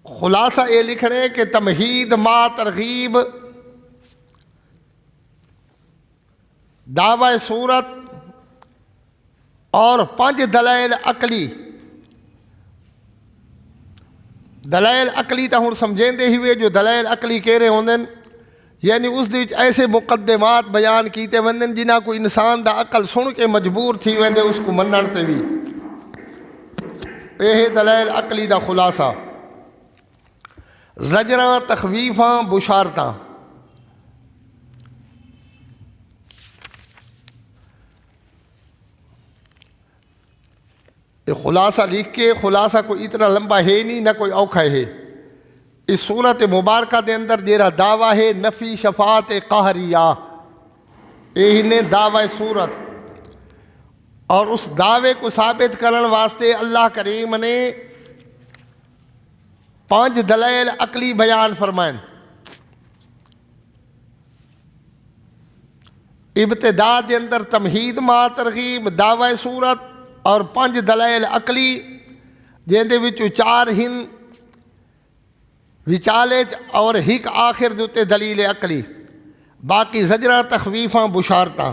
خلاصہ یہ لکھ رہے کہ تمہید ما ترغیب دعوی صورت اور 5 دلائل عقلی تو ہوں سمجھیں دے ہوئے جو دلائل عقلی کہڑے ہوندن یعنی اس وچ ایسے مقدمات بیان کیتے وندن جنہاں کو انسان دا عقل سن کے مجبور تھی ویندے اس کو منن تے بھی یہ دلائل عقلی دا خلاصہ زجراں تخویفاں بشارتاں یہ خلاصہ لکھ کے خلاصہ کوئی اتنا لمبا ہے نہیں نہ کوئی اوکھا ہے اس صورت مبارکہ دے اندر جیرا دعویٰ ہے نفی شفاعت قہریہ یہ نے دعوی صورت اور اس دعوے کو ثابت کرنے واسطے اللہ کریم نے 5 دلائل عقلی بیان فرمائیں ابتدا دے اندر تمہید ما ترغیب دعوی صورت اور 5 دلائل عقلی جن دے وچوں 4 ہن وچالے اور ایک آخر دے دلیل عقلی باقی زجراں تخویفاں بشارتاں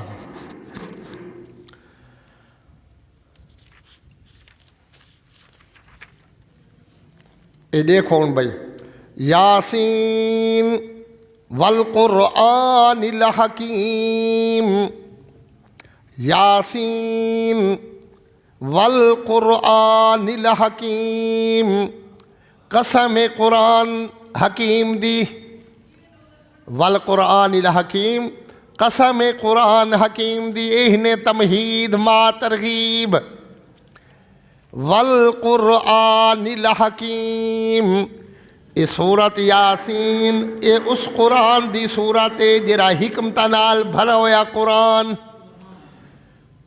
یہ دیکھو بھائی یاسین والقرآن الحکیم یاسین والقرآن الحکیم قسم قرآن حکیم دی والقرآن الحکیم قسم قرآن حکیم دی اہن تمہید ما ترغیب والقرآن الحکیم یہ سورت یاسین یہ اس قرآن دی سورت جرا حکمت نال بھرا ہویا قرآن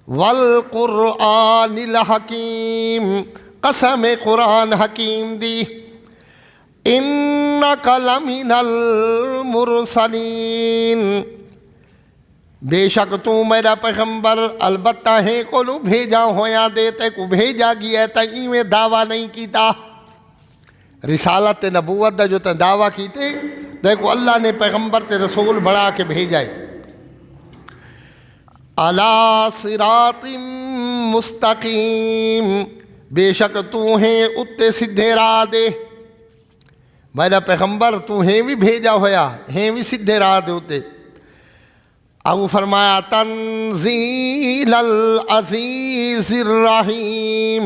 والقرآن الحکیم قسم قرآن حکیم دی انک لمن المرسلین بے شک تو میرا پیغمبر البتہ ہے کو نو بھیجا ہویا دیتے کو بھیجا گیا تا میں دعویٰ نہیں کیتا رسالت نبوت دا جو تے دعویٰ کیتے دیکھو اللہ نے پیغمبر تے رسول بڑھا کے بھیجائے علی صراط مستقیم بے شک تو ہیں اتے سدھے راہ دے میرا پیغمبر تو ہیں بھی بھیجا ہویا ہیں بھی سدھے راہ دے ہوتے اب فرمایا تنزیل العزیز الرحیم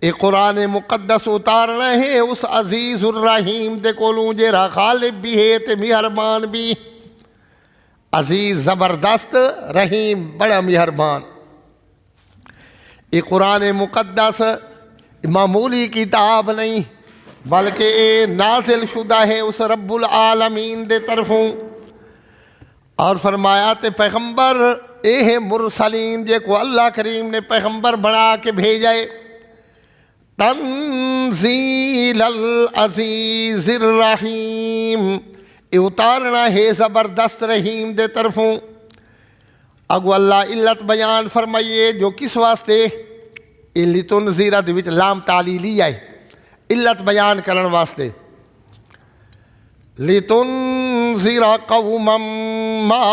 اے قرآن مقدس اتارنا ہے اس عزیز الرحیم دے کولوں جیرا غالب بھی ہے تے مہربان بھی عزیز زبردست رحیم بڑا مہربان یہ قرآن مقدس معمولی کتاب نہیں بلکہ یہ نازل شدہ ہے اس رب العالمین دے طرفوں اور فرمایا تے پیغمبر اے ہے مرسلین جے کو اللہ کریم نے پیغمبر بنا کے بھیجائے تنزیل العزیز الرحیم یہ اتارنا ہے زبردست رحیم دے طرفوں اگو اللہ علت بیان فرمائیے جو کس واسطے لتنذیر دے وچ لام تعلیلی ہے علت بیان کرن واسطے لتنذیر قوما ما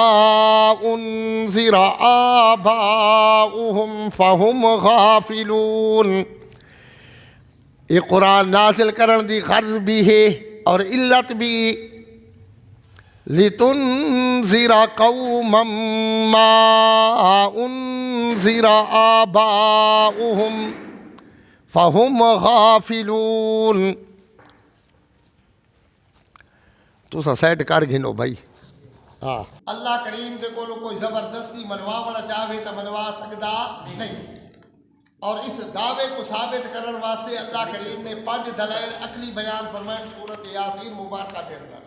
انذر آباؤہم فہم غافلون یہ قرآن نازل کرن دی غرض بھی ہے اور علت بھی لتنذر قوما ما انذر آباؤہم فہم غافلون تو سا سیٹ کر گھنو بھائی ہاں اللہ کریم دے کولو کوئی زبردستی منوا بڑا چاہے تو منوا سکتا نہیں اور اس دعوے کو ثابت کرنے واسطے اللہ کریم نے 5 دلائل عقلی بیان فرمائے سورت یاسین مبارکہ کے اندر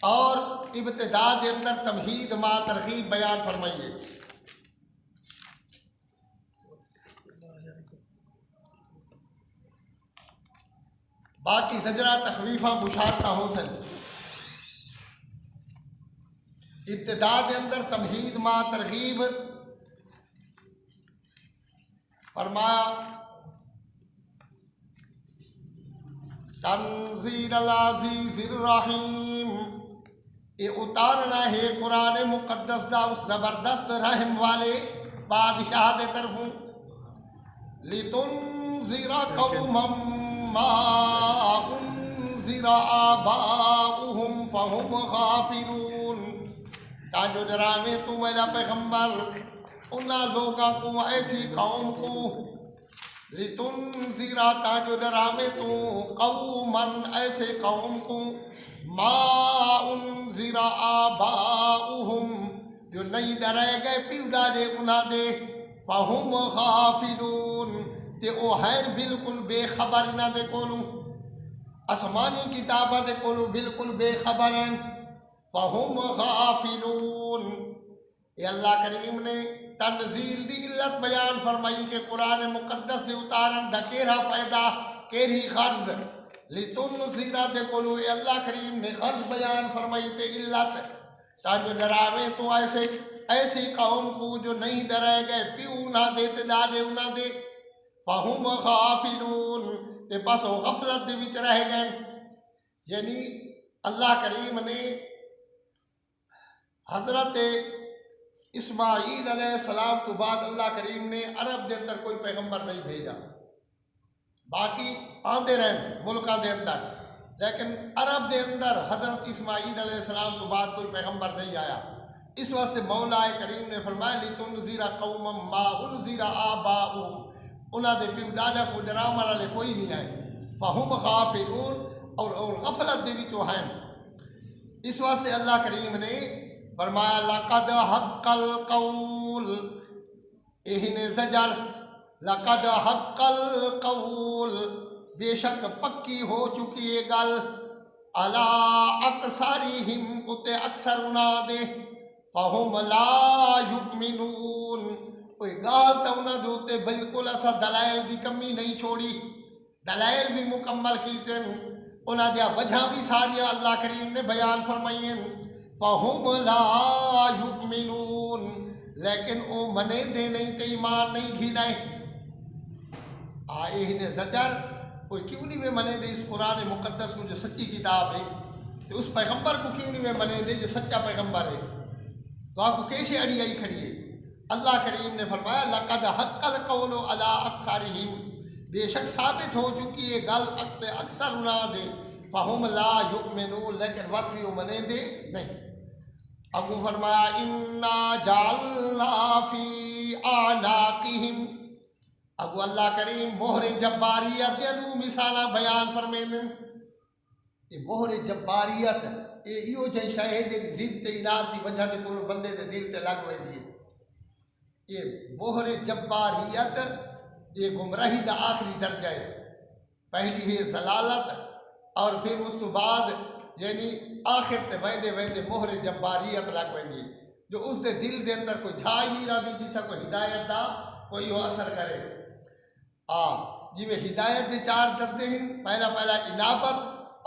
اور ابتدا کے اندر تمہید ما ترغیب بیان فرمائیے باقی زجرہ تخویفہ بشارتہ ہو سن ابتدا کے اندر تمہید ما ترغیب فرمایا تنزیل العزیز الرحیم، یہ اتارنا ہے قرآن مقدس دا اس زبردست رحم والے بادشاہ دے طرفوں. لِتُنذِرَ قَوْمًا مَّا أُنذِرَ آبَاؤُهُمْ فَهُمْ غَافِلُونَ، تاجو ڈرامے تو میرا پیغمبر انہاں لوگاں کو، ایسی قوم کو. لِتُنذِرَ تاجو ڈرامے تو قَوْمًا ایسے قوم کو، مَا أُنذِرَ آبَاؤُهُمْ جو نہیں ڈرائے گئے پیو ڈالے انہاں دے، فَهُمْ غَافِلُونَ تے او ہیں بالکل بے خبر انہاں دے کولوں، آسمانی کتاباں دے کولوں بالکل بے خبر ہیں. فَهُمْ غَافِلُونَ، یہ اللہ کریم نے تنزیل دی علت بیان فرمائی کہ قرآن مقدس دے اتارن دا کیرا فائدہ کیری غرض. لِتُنذِرَ دے کولو اے اللہ کریم نے غرض بیان فرمائی تے علت، تاکہ ڈراوے تو ایسی قوم کو جو نہیں ڈرائے گئے پیو نہ دے تے ڈالے نہ دے. فَهُمْ غَافِلُونَ تے بس وہ غفلت دے وچ رہ گئے. یعنی اللہ کریم نے حضرت اسماعیل علیہ السلام تو بعد اللہ کریم نے عرب دے اندر کوئی پیغمبر نہیں بھیجا. باقی آندے رہن ملکاں دے اندر، لیکن عرب دے اندر حضرت اسماعیل علیہ السلام تو بعد کوئی پیغمبر نہیں آیا. اس واسطے مولا کریم نے فرمایا لِتُنذِرَ قَوْمًا مَّا أُنذِرَ آبَاؤُهُمْ، انہاں دے پیو ڈالا کو ڈراون والے کوئی نہیں آئے. فَهُمْ غَافِلُونَ اور غفلت دے وچوں ہیں. اس واسطے اللہ کریم نے فرمایا لَقَدْ حَقَّ الْقَوْلُ، اِہن زجر، لَقَدْ حَقَّ الْقَوْلُ بے شک پکی ہو چکی ہے گل، عَلَىٰ أَكْثَرِهِمْ اُتے اکثر انہاں دے، فَهُمْ لَا يُؤْمِنُونَ کوئی گال تا انہاں دے اُتے بالکل ایسا دلائل دی کمی نہیں چھوڑی، دلائل بھی مکمل کیتے ہیں، انہاں دیا وجہ بھی ساری اللہ کریم نے بیان فرمائی ہیں. فَهُمْ لَا يُؤْمِنُونَ لیکن او منے دے نہیں تے ایمان نہیں گھنائے. آئے ہی زجر کوئی کیوں نہیں میں منے دے اس قرآن مقدس کو جو سچی کتاب ہے، تو اس پیغمبر کو کیوں نہیں میں منے دے جو سچا پیغمبر ہے. تو آپ کو کیسے اڑی آئی کھڑی ہے. اللہ کریم نے فرمایا لَقَدْ حَقَّ الْقَوْلُ عَلَىٰ أَكْثَرِهِمْ بے شک ثابت ہو چکی ہے گل اکثر انہاں دے. فَهُمْ لَا يُؤْمِنُونَ لیکن وقت بھی وہ منے دے نہیں. ابو فرمایا اِنَّا جَعَلْنَا فِي أَعْنَاقِهِمْ، اگو اللہ کریم مہر جباریت دو مثالاں بیان فرمے دن. یہ مہر جباریت یہ جی شاید ضد تے اناد دی وجہ دے کول بندے دے دل تے لگ ویندی ہے. یہ مہر جباریت یہ گمراہی دا آخری درجہ ہے. پہلی ہے ضلالت اور پھر اس تو بعد یعنی آخر تے ویندے ویندے مہر جباریت لگ ویندی ہے، جو اس دے دل دے اندر کوئی جھا ہی نہیں رہی جیتا کوئی ہدایت دا کوئی وہ اثر کرے. جی میں ہدایت دے چار درجے ہیں، پہلا انابت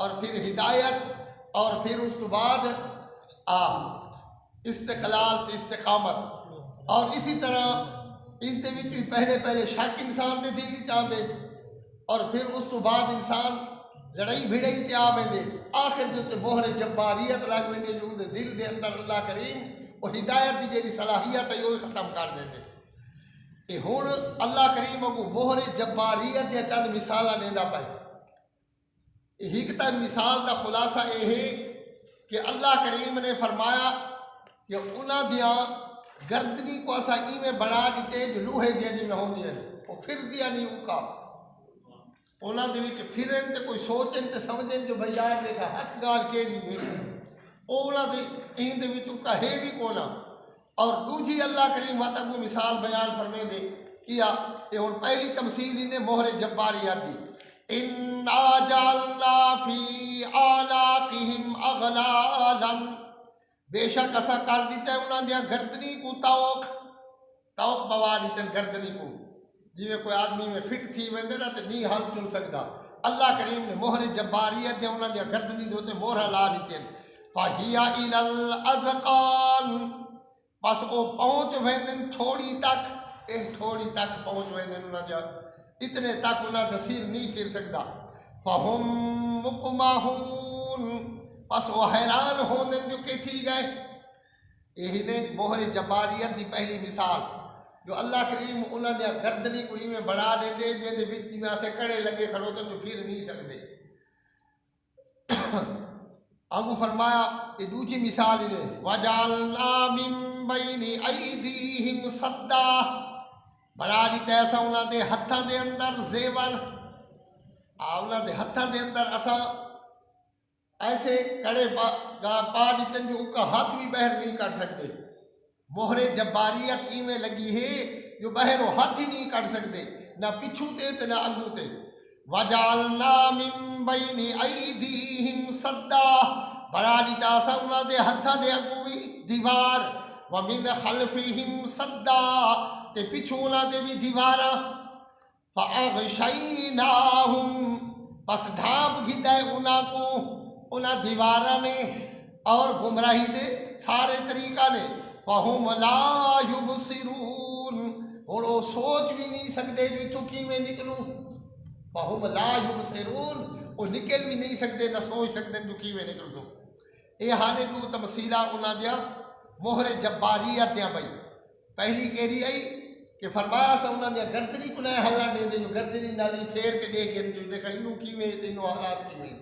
اور پھر ہدایت اور پھر اس تو بعد استقلال استقامت. اور اسی طرح اس دے وچ بھی پہلے شک انسان دے دل وچ آندے اور پھر اس تو بعد انسان لڑائی بھڑائی تے آ ویندے، آخر دے تے مہر جباریت لگ ویندے جو دے دل دے اندر اللہ کریم وہ ہدایت دی جیڑی صلاحیت ہے وہ ختم کر دیندے. یہ ہن اللہ کریم کو مہر جباریت دیا چند مثالاں دیندا پئے. ایک تا مثال دا خلاصہ یہ ہے کہ اللہ کریم نے فرمایا کہ انہاں دیاں گردنی کو اسا ایویں بنا دیتے جو لوہے دیا جی میں ہوندیاں وہ پھر دیا نہیں اوکا. انہاں دے وچ پھرن تے کوئی سوچن تے سمجھن جو بھئی یار دیکھا حق گال کے نہیں ہے او انہاں دے این دے وچ اوکا ہے بھی کونا. اور دوجی اللہ کریم واتگو مثال بیان فرمے دے یہ ہن پہلی تمثیل انہیں مہر جباریت دی. اِنَّا جَعَلْنَا فِي أَعْنَاقِهِمْ أَغْلَالًا بے شک اسا کر دیتا ہے انہاں دیا گردنی کو توق بوا دیتے ہیں گردنی کو، جی میں کوئی آدمی میں فٹ تھی ویندے نا تے نہیں حل چن سکتا. اللہ کریم نے مہر جباریت دیا انہاں دیا گردنی دوتے مہر لا دیتے ہیں. فَهِيَ إِلَى الْأَذْقَانِ بس وہ پہنچ ویندن تھوڑی تک پہنچ ویندن انہاں دیا اتنے تک انہاں دا سر نہیں پھر سکتا. فہم مقمہون، بس وہ حیران ہوندن جو کہ تھی گئے. یہی نے مہر جباریت دی پہلی مثال جو اللہ کریم انہوں نے گردنی کو میں بڑھا دے دے جے وچ میں سے کڑے لگے کھڑوتن جو پھر نہیں سکتے. آگو فرمایا یہ دوسری مثال ہے وَجَعَلْنَا مِن بَيْنِ أَيْدِيهِمْ صَدًّا، بڑھا دیتا ایسا انہوں نے ہتھاں دے اندر زیور، انہوں نے ہتھاں دے اندر اسا ایسے کڑے پا دیتن جو ان کا ہاتھ بھی باہر نہیں کر سکتے. مہر جباریت ای میں لگی ہے جو باہر وہ ہاتھ ہی نہیں کر سکتے، نہ پچھو تے نہ اگو تے. وَجَعَلْنَا مِن بَيْنِ أَيْدِيهِمْ صَدًّا، بڑھا دیتا اسا انہوں نے ہتھاں دے اگو بھی دیوار، وَمِنْ خَلْفِهِمْ صَدًّا تے پچھو انہوں نے بھی دیوارا. فَأَغْشَيْنَاهُمْ، پس ڈھانپ گھدائے انہوں کو انہاں دیوارہ نے اور گمراہی دے سارے طریقہ نے. فَهُمْ لَا يُبْصِرُونَ، اور وہ سوچ بھی نہیں سکتے جو چکی میں نکلوں. فَهُمْ لَا يُبْصِرُونَ، وہ نکل بھی نہیں سکتے نہ سوچ سکتے جو کی میں نکل سو. اے حالے کو تمثیلہ انہاں دیا مہر جباریت دیا بھائی. پہلی کہہ رہی آئی کہ فرمایا سا انہوں نے گردنی کو نہ حلہ دے دے جو گردنی نالی پھیر کے دیکھیں جو دیکھا انہوں کی میں انہوں حالات کی میں.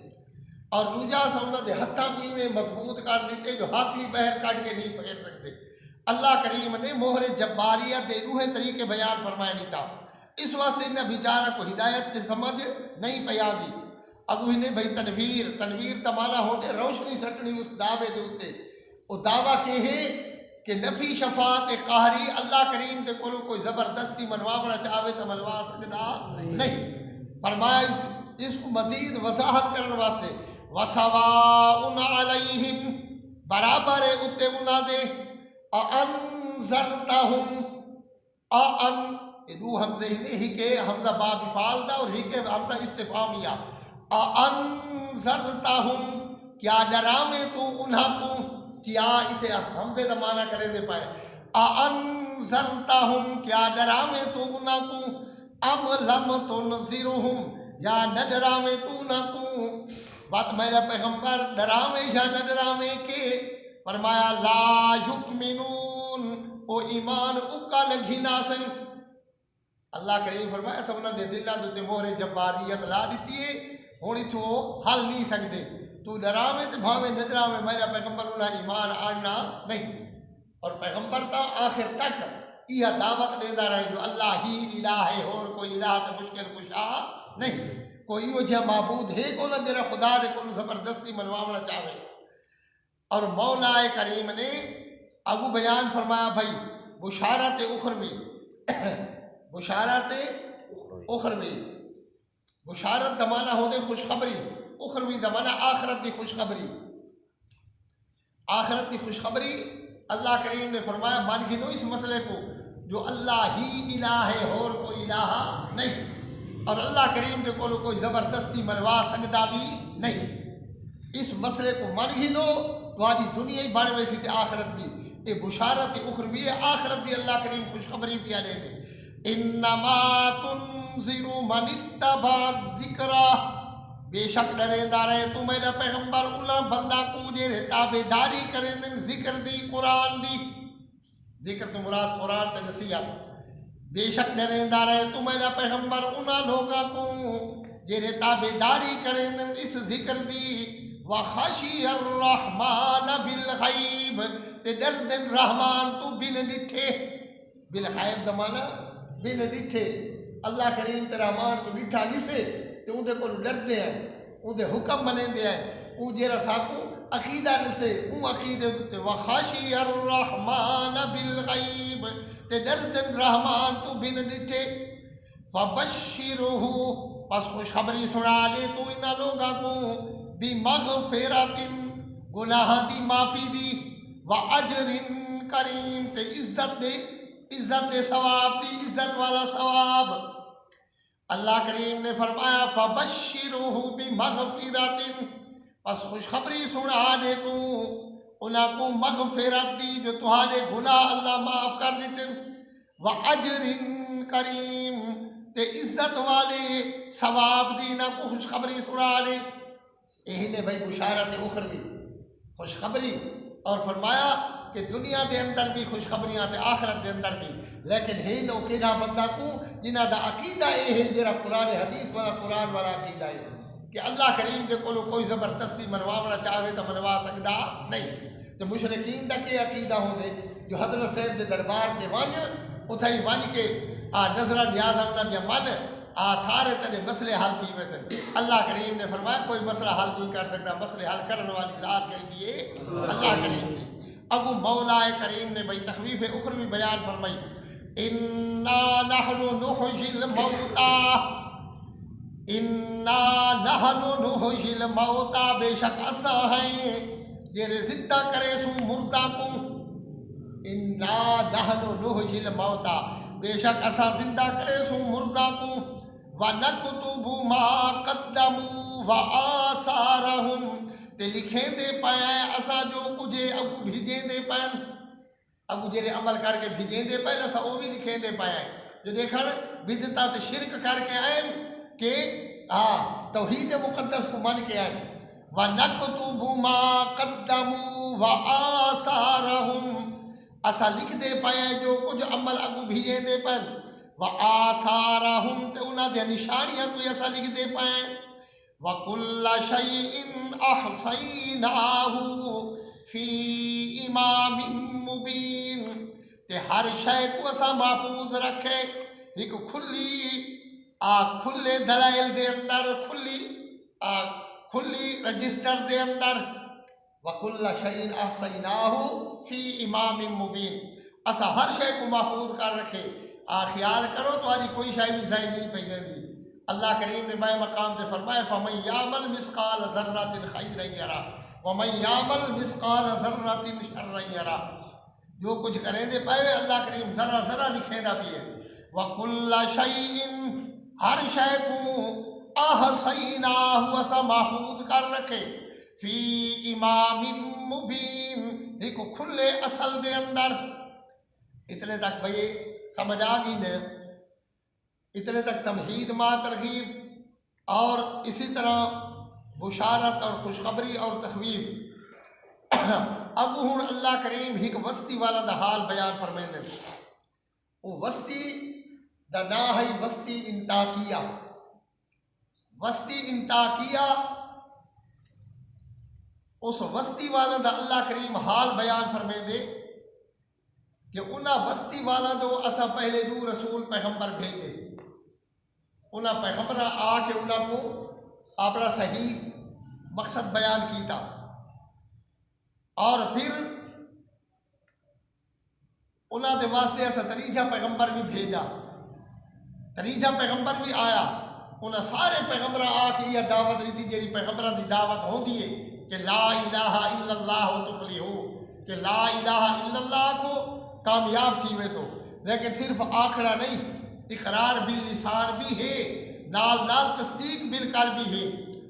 اور دوجا سا انہوں نے ہتھاں کی میں مضبوط کر دیتے جو ہاتھ بھی بہر کٹ کے نہیں پھیر سکتے. اللہ کریم نے مہر جباریت دے روح طریقے بیان فرمایا نہیں تھا. اس واسطے انہیں بیچارہ کو ہدایت سے سمجھ نہیں پیا دی. اگو انہیں بھائی تنویر تمانا ہو کے روشنی سٹنی اس دعوے دے ہوتے. وہ دعویٰ کہ ہے کہ نفی شفاعت قہری اللہ کریم دے کولو کوئی زبردستی منواونا چاہوے تو منوا سکتا نہیں. فرمایا اس کو مزید وضاحت کرنے واسطے وَسَوَاءٌ عَلَيْهِمْ، برابر ہے اتے انہاں دے اَأَنذَرْتَهُمْ، یہ دو حمزے ہی کہ حمزہ باب فعال دا اور ہی کہ حمزہ استفہامیہ. اَأَنذَرْتَهُمْ، کیا ڈرامے تو انہاں کو، کیا اسے حمزے دا معنی کرے دے پائے. اَأَنذَرْتَهُمْ، کیا ڈرامے تو انہاں کو، ام لم تنذرہم، یا نہ ڈرامے تو انہاں کو. بات میرا پیغمبر ڈرامے یا نہ ڈرامے کے. فرمایا لا یؤمنون، او ایمان اکا لگھی ناسن. اللہ کریم فرمایا سب انہوں نے دلہ دوتے مہر جباریت لا دیتی ہے ہونی تو حل نہیں سکتے. تو ڈرامے تو بھاوے نہ ڈرامے میرا پیغمبر انہیں ایمان آنا نہیں. اور پیغمبر تا آخر تک یہ دعوت دے دا رہے جو اللہ ہی الہ ہے اور کوئی الہ تو مشکل کشا نہیں. کوئی وہ جہاں معبود ہے کو نہ جرا خدا دے کو زبردستی منواونا چاہے. اور مولا کریم نے اگو بیان فرمایا بھائی بشارت اخروی، بشارت اخروی، بشارت دمانہ ہو دے خوشخبری، اخروی دمانہ آخرت دی خوشخبری. آخرت دی خوشخبری اللہ کریم نے فرمایا مان گنو اس مسئلے کو جو اللہ ہی الہ ہے اور کوئی الہ نہیں. اور اللہ کریم دے کو کوئی زبردستی منوا سکتا بھی نہیں. اس مسئلے کو من گنو تو آدھی دنیا ہی بڑھ ویسی تھی آخرت بھی. یہ بشارت اخروی ہے، آخرت دی اللہ کریم خوشخبری پیا لے دے. انما تنذر من اتبع الذکر، بے شک ڈرے دارے تو میرا پیغمبر انہاں بندہ کو جے تابعداری کرے دن ذکر دی قرآن دی. ذکر تو مراد قرآن تے نصیحت. بے شک ڈرے دارے تو میرا پیغمبر انہاں لوگاں کو جے تابعداری کرے دن اس ذکر دی. وَخَشِيَ الرَّحْمَانَ بِالْغَيْبِ، تے ڈر دن رحمان تو بن ڈٹھے. بالغیب دمانا بن ڈٹھے. اللہ کریم تے رحمان کو ڈٹھا نہیں سے تے اون دے کو ڈر دے ہیں، اون دے حکم بنے دے ہیں، اون جیرا ساکو عقیدہ نسے اون عقیدے تے. وَخَشِيَ الرَّحْمَانَ بِالْغَيْبِ، تے ڈر دن رحمان تو بن ڈٹھے. فَبَشِّرُهُ، پس خوشخبری سنا لے تو انہاں لوگاں کو بِمَغْفِرَةٍ، گناہ دی معافی دی، وَأَجْرٍ کریم، تے عزت دے، عزت دے ثواب دی، عزت والا ثواب. اللہ کریم نے فرمایا فَبَشِّرُهُ بِمَغْفِرَةٍ، پس خوشخبری سنا دے تو انہاں کو مغفرت دی جو تمہارے گناہ اللہ معاف کر دیتے. وَأَجْرٍ کریم، تے عزت والے ثواب دینا کو خوشخبری سنا دے. یہی نے بھائی بشارت اخروی خوشخبری، اور فرمایا کہ دنیا دے اندر بھی خوشخبریاں تے آخرت دے اندر بھی. لیکن ہے نو کہڑا بندہ کو جنہ دا عقیدہ یہ ہے جڑا قرآن حدیث والا قرآن والا عقیدہ ہے کہ اللہ کریم دے کولو کوئی زبردستی منواونا چاہے تو منوا سکتا نہیں. تو مشرکین دا کہ عقیدہ ہوندے جو حضرت صاحب دے دربار تے ون اتھائی ون کے نظرہ نیاز انہاں دیا من سارے تیرے مسئلے حل تھی ویسے. اللہ کریم نے فرمایا کوئی مسئلہ حل نہیں کر سکتا، مسئلے حل کرنے والی ذات کہہ دیے اللہ کریم نے. اگو مولا کریم نے بھائی تخویف اخروی بیان فرمائی انا نحن نحیی الموتا، انا نحن نحیی الموتا، بے شک اساں ہیں جڑے زندہ کرے سو مردہ کو. انا نحن نحیی الموتا، بے شک اساں زندہ کرے سو مردہ کو. وَنَكْتُبُ مَا قَدَّمُوا وَآثَارَهُمْ، تے لکھیں دے پایا اساں جو کچھ اگو بھیجیں دے پائیں، اگو جڑے عمل کر کے بھیجیں دے پائیں اساں وہ بھی لکھیں دے پایا جو دیکھن بدعت تے شرک کر کے آئیں کہ توحید مقدس کو من کے آئیں. وَنَكْتُبُ مَا قَدَّمُوا وَآثَارَهُمْ، اساں لکھ دے پایا جو کچھ عمل اگو بھیجیں دے پائیں. وَآثَارَهُمْ، تے انہاں دے نشانیاں کوئی ایسا لکھ دے پائیں. وَكُلَّ شَيْءٍ أَحْصَيْنَاهُ فِي إِمَامٍ مُبِينٍ، تے ہر شے کو اساں محفوظ رکھے ایک کھلے دلائل دے اندر، کھلی رجسٹر دے اندر. وَكُلَّ شَيْءٍ أَحْصَيْنَاهُ فِي إِمَامٍ مُبِينٍ، اساں ہر شے کو محفوظ کر رکھے. خیال کرو تو آج کوئی شے بھی ضائع نہیں پئی جاندی. اللہ کریم نے بائے مقام سے فرمایا فَمَن يَعْمَلْ مِثْقَالَ ذَرَّةٍ خَيْرًا يَرَهُ وَمَن يَعْمَلْ مِثْقَالَ ذَرَّةٍ شَرًّا يَرَهُ، جو کچھ کریں دے پائے اللہ کریم ذرہ ذرہ لکھیں دا بھی ہے. وَكُلَّ شَيْءٍ، ہر شے کو أَحْصَيْنَاهُ اسا محفوظ کر رکھے فی امام مبین، ایک کھلے اصل دے اندر. اتنے تک بھئی سمجھ آ گئی نے، اتنے تک تمہید ما ترغیب اور اسی طرح بشارت اور خوشخبری اور تخویف. اگو ہوں اللہ کریم ایک وسطی والا دا حال بیان فرمائیں دے. وہ وسطی دا نا ہے وسطی انطاکیہ. وسطی انطاکیہ اس وسطی والا دا اللہ کریم حال بیان فرمائیں دے کہ انہاں وسطی والا دو اسا پہلے دو رسول پیغمبر بھیجے. انہاں پیغمبر آ کے انہاں کو اپنا صحیح مقصد بیان کیتا، اور پھر انہاں دے واسطے اسا تریجا پیغمبر بھی بھیجا. تریجا پیغمبر بھی آیا. انہاں سارے پیغمبر آ کے یہ دعوت دیتی جیری پیغمبرہ دی دعوت ہوندی ہے کہ لا الہ الا اللہ تفلحو، کہ لا الہ الا اللہ کو کامیاب تھی ویسو. لیکن صرف آکھڑا نہیں، اقرار باللسان بھی ہے، نال نال تصدیق بالقلب بھی ہے.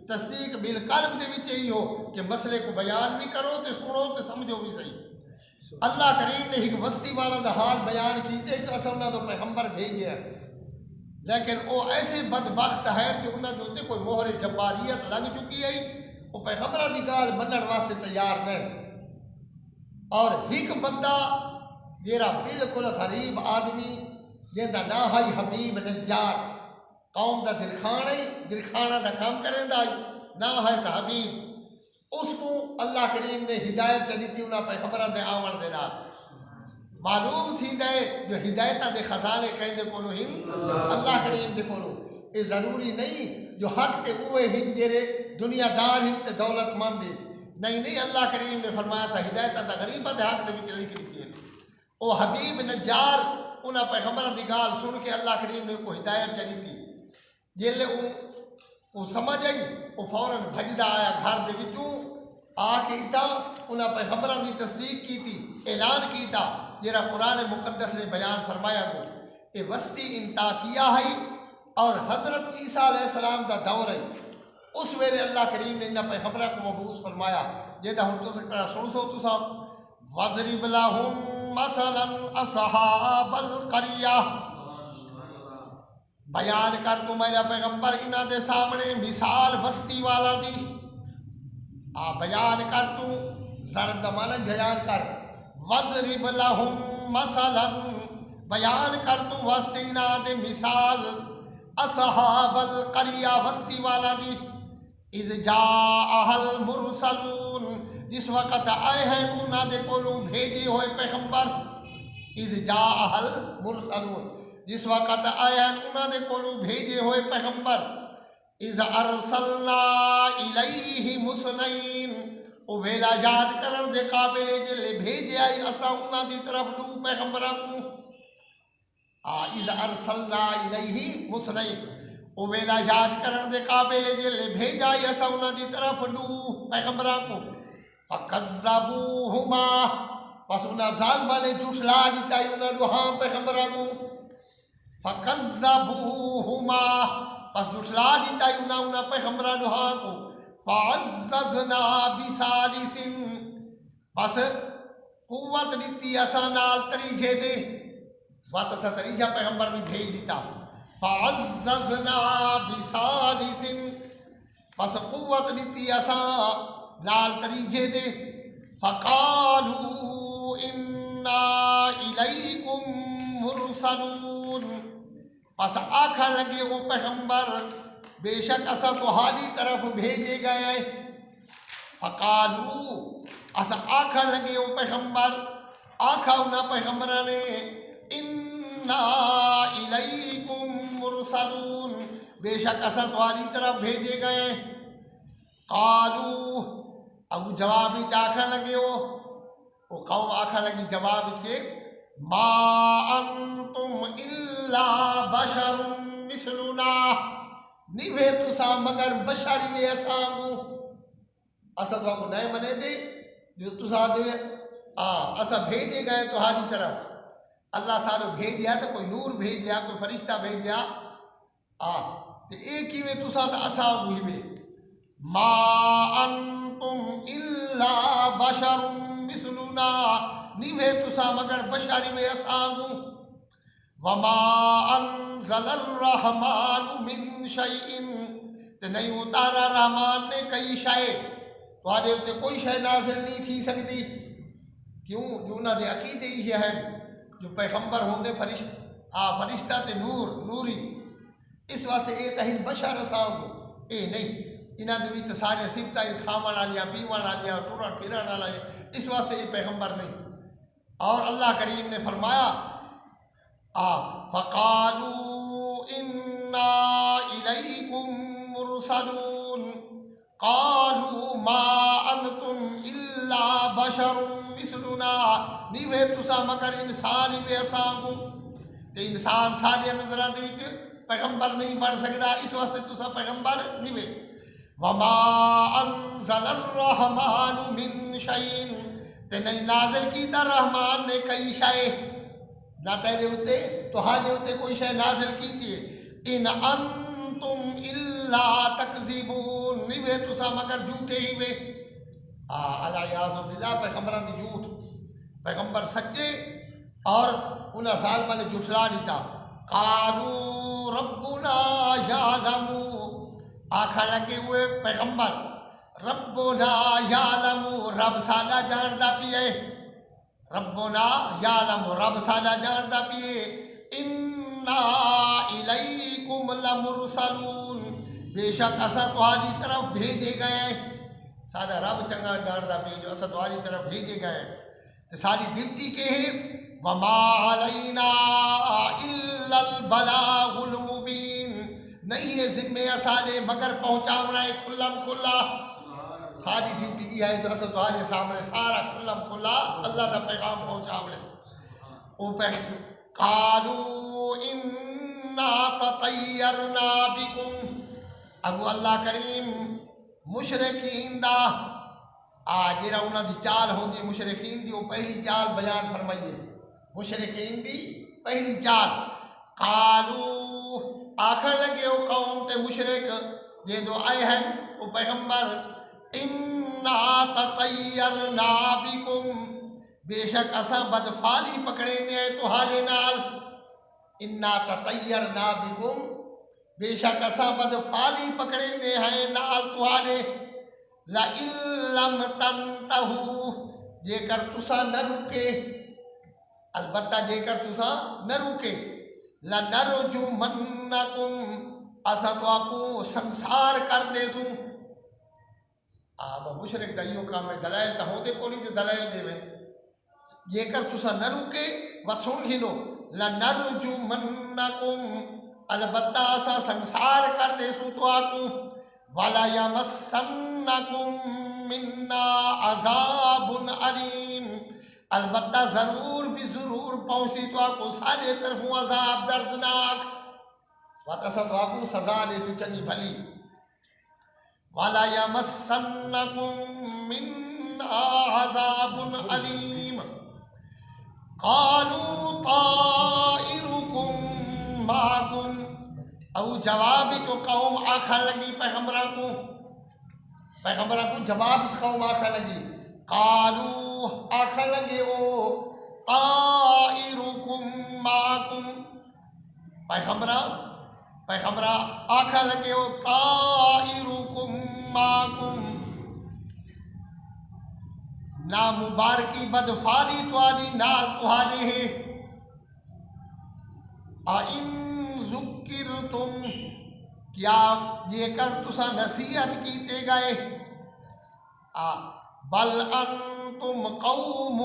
تصدیق بالقلب دے وچ یہی ہو کہ مسئلے کو بیان بھی کرو تے سنو تے سمجھو بھی صحیح. اللہ کریم نے ایک وسطی والا دا حال بیان کیتے تو اصل انہاں تو پیغمبر بھیجے ہیں، لیکن وہ ایسے بدبخت ہے کہ انہاں دے کوئی مہر جباریت لگ چکی ہے، وہ پیغمبرہ دی گال منن واسطے تیار نہیں. اور ایک بندہ جیرا بالکل غریب آدمی جہاں نا ہے حبیب نجار، قوم دا درخانہ دا کام کریں دا نا ہے حبیب، اس کو اللہ کریم نے ہدایت چلیتی انہاں پیغمبرہ دے آمن دے نال. معلوم تھی دے جو ہدایتہ دے خزانے کہیں دے کونو ہم اللہ کریم دے کونو. یہ ضروری نہیں جو حق تے اوے ہم جیرے دنیا دار ہم تے دولت مند دے نہیں. اللہ کریم نے فرمایا سا ہدایتہ دا غریبہ دے حق دے بھی چلی کی لکھی ہے. او حبیب نجار انہاں پیغمبرہ دی گال سن کے اللہ کریم نے کو ہدایت چلی تھی. جیلے وہ سمجھ آئی وہ فوراً بھجدہ آیا گھر دے وچوں آ کے تا انہاں پیغمبرہ دی تصدیق کی تھی، اعلان کیتا جیرا قرآن مقدس نے بیان فرمایا کو. یہ وسطی انطاکیہ ہے اور حضرت عیسیٰ علیہ السلام دا دور ہے. اس ویلے اللہ کریم نے انہاں پیغمبرہ کو مبعوث فرمایا جیدہ ہم تو سکتا سن سو تو سا وَضْرِبْ لَهُمْ مَثَلًا أَصْحَابَ الْقَرْيَةِ، بیان کر تو میرا پیغمبر انہاں دے سامنے مثال بستی والا دی بیان کر تو ضرب دا معنی بیان کر وضرب لہم مثلا بیان کر تو واسطے انہاں دے مثال اصحاب القریہ بستی والا دی اذ جاء المرسلون جس وقت آئے ہیں انہاں دے کولوں بھیجے ہوئے پیغمبر اذ جاء المرسلون جس وقت آئے ہیں انہاں دے کولوں بھیجے ہوئے پیغمبر اذ ارسلنا الیہم اثنین او ویلا یاد کرن دے قابل جلے بھیجے آئی اسا انہاں دی طرف دو پیغمبراں کو اذ ارسلنا الیہم اثنین او ویلا یاد کرن دے قابل جلے بھیجا آئی اسا انہاں دی طرف دو پیغمبراں کو فکذبوہما پس انہاں ظالماں نے جھٹلا دیتا انہاں دوہاں پیغمبراں کو فکذبوہما پس جھٹلا دیتا انہاں پیغمبراں دوہاں کو فعززنا بثالث پس قوت دیتی اسا نال تریجے دے وقت اسا تریجہ پیغمبر بھی بھیج دیتا فعززنا بثالث پس قوت دیتی اسا نال تریجے دے فقالوا انا الیکم مرسلون پس آکھا لگے وہ پیغمبر بے شک اسا تہاڈی طرف بھیجے گئے ہیں فقالو اسا آکھا لگے وہ پیغمبر آکھا انہاں پیغمبراں نے انا الیکم مرسلون بے شک اسا تہاڈی طرف بھیجے گئے ہیں قالو ابو جواب آکھا لگے وہ قوم آکھا لگی جواب اس کے ما انتم الا بشر مثلنا نیوے تسا مگر بشر وے اساں اسا تو کو نہیں منے دے جو تسا دے اسا بھیجے گئے تہاڈی طرف اللہ سانو بھیجیا تو کوئی نور بھیجیا کوئی فرشتہ بھیجیا تے ایک ہی وے تسا تے اسا ہوئی ما انتم الا بشر مثلنا نیوے تسا مگر بشر وے اساں وما انزل الرحمن من شیء تے نہیں اتارا رحمان نے کئی شے تواڈے تے کوئی شے نازل نہیں تھی سکتی کیوں جو انہاں دے عقیدے ہی ہے جو پیغمبر ہوندے فرشتہ تے نوری اس واسطے اے تہن بشر اساں اے نہیں انہاں دے وچ سارے صفتاں کھاون والیاں پیون والیاں ٹرن پھرن والیاں اس واسطے یہ پیغمبر نہیں اور اللہ کریم نے فرمایا فقالوا انا الیکم مرسلون قالوا ما انتم الا بشر مثلنا نیوے تسا مگر انسان وے اساں کو تے انسان سارے نظراں دے وچ پیغمبر نہیں بن سکدا اس واسطے تسا پیغمبر نیوے وما انزل الرحمن من شیء تے نہیں نازل کیتا رحمان نے کئی شے نہ تیرے ہوتے تہاڈے ہوتے کوئی شے نازل کیتی ہے ان انتم الا تکذبون نیوے تسا مگر جھوٹے ہی وے الیاذ باللہ پیغمبراں دی جھوٹ پیغمبر سچے اور انہاں ظالماں نے جھٹلا دیتا قالوا ربنا یعلم آکھا لگے ہوئے پیغمبر ربنا یعلم رب ساڈا جاندا پیے ربنا یعلم رب ساڈا جاندا پیے انا الیکم لمرسلون بے شک اسا تہاڈی طرف بھیجے گئے ساڈا رب چنگا جاندا پیے جو اسا تہاڈی طرف بھیجے گئے تے ساری ڈیوٹی کے ہے وما علینا الا البلاغ المبین نہیں ہے ذمہ اساڈے مگر پہنچاونا ہے کھلم کھلا ساری ڈیوٹی یہ ہے جو اصل تمہارے سامنے سارا کھلم کھلا اللہ کا پیغام پہنچاونے وہ قالوا انا تطیرنا بکم اگو اللہ کریم مشرکین دا جیڑا انہاں دی چال ہوندی مشرکین دی وہ پہلی چال بیان فرمائیے مشرکین دی پہلی چال قالوا آخر لگے وہ قوم تے مشرک یہ جو آئے ہیں وہ پیغمبر انا تطیرنا بکم بے شک اساں بدفالی پکڑے دے تہاڈے نال انا تطیرنا بکم بے شک اساں بدفالی پکڑیں دے ہیں نال تہاڈے لئن لم تنتہو جے کر تساں نہ رکے البتہ جے کر تساں نہ رکے لنرجمنکم اساں تو آکو سنسار کر دے سوں مشرک دا ایو کام ہے دلائل تا ہوندے کونی جو دلائل دے وے جے کر تساں نہ رکے و سن گھنو لنرجمنکم البتہ اساں سنسار کر دے سوں تو آکو وَلَا يَمَسَّنَّكُم مِّنَّا عَذَابٌ عَلِيمٌ البتہ ضرور بھی ضرور پہنچی تو آکو سارے طرفوں عذاب دردناک وات اساں تو آکو سزا دے سو چنگی بھلی وَلَا يَمَسَّنَّكُم مِّنَّا عَذَابٌ عَلِيمٌ قَالُوا طَائِرُكُم مَّعَكُمْ او جوابی جو قوم آکھا لگی پیغمبران کو جواب قوم آکھا لگی قالو آکھا لگے او طائرکم معکم پیغمبران آکھا لگے او طائرکم معکم نا مبارکی بدفالی توانی نال تہاڈے ہے آئن ذکرتم کیا یہ کر تسا نصیحت کیتے گئے بل انتم قوم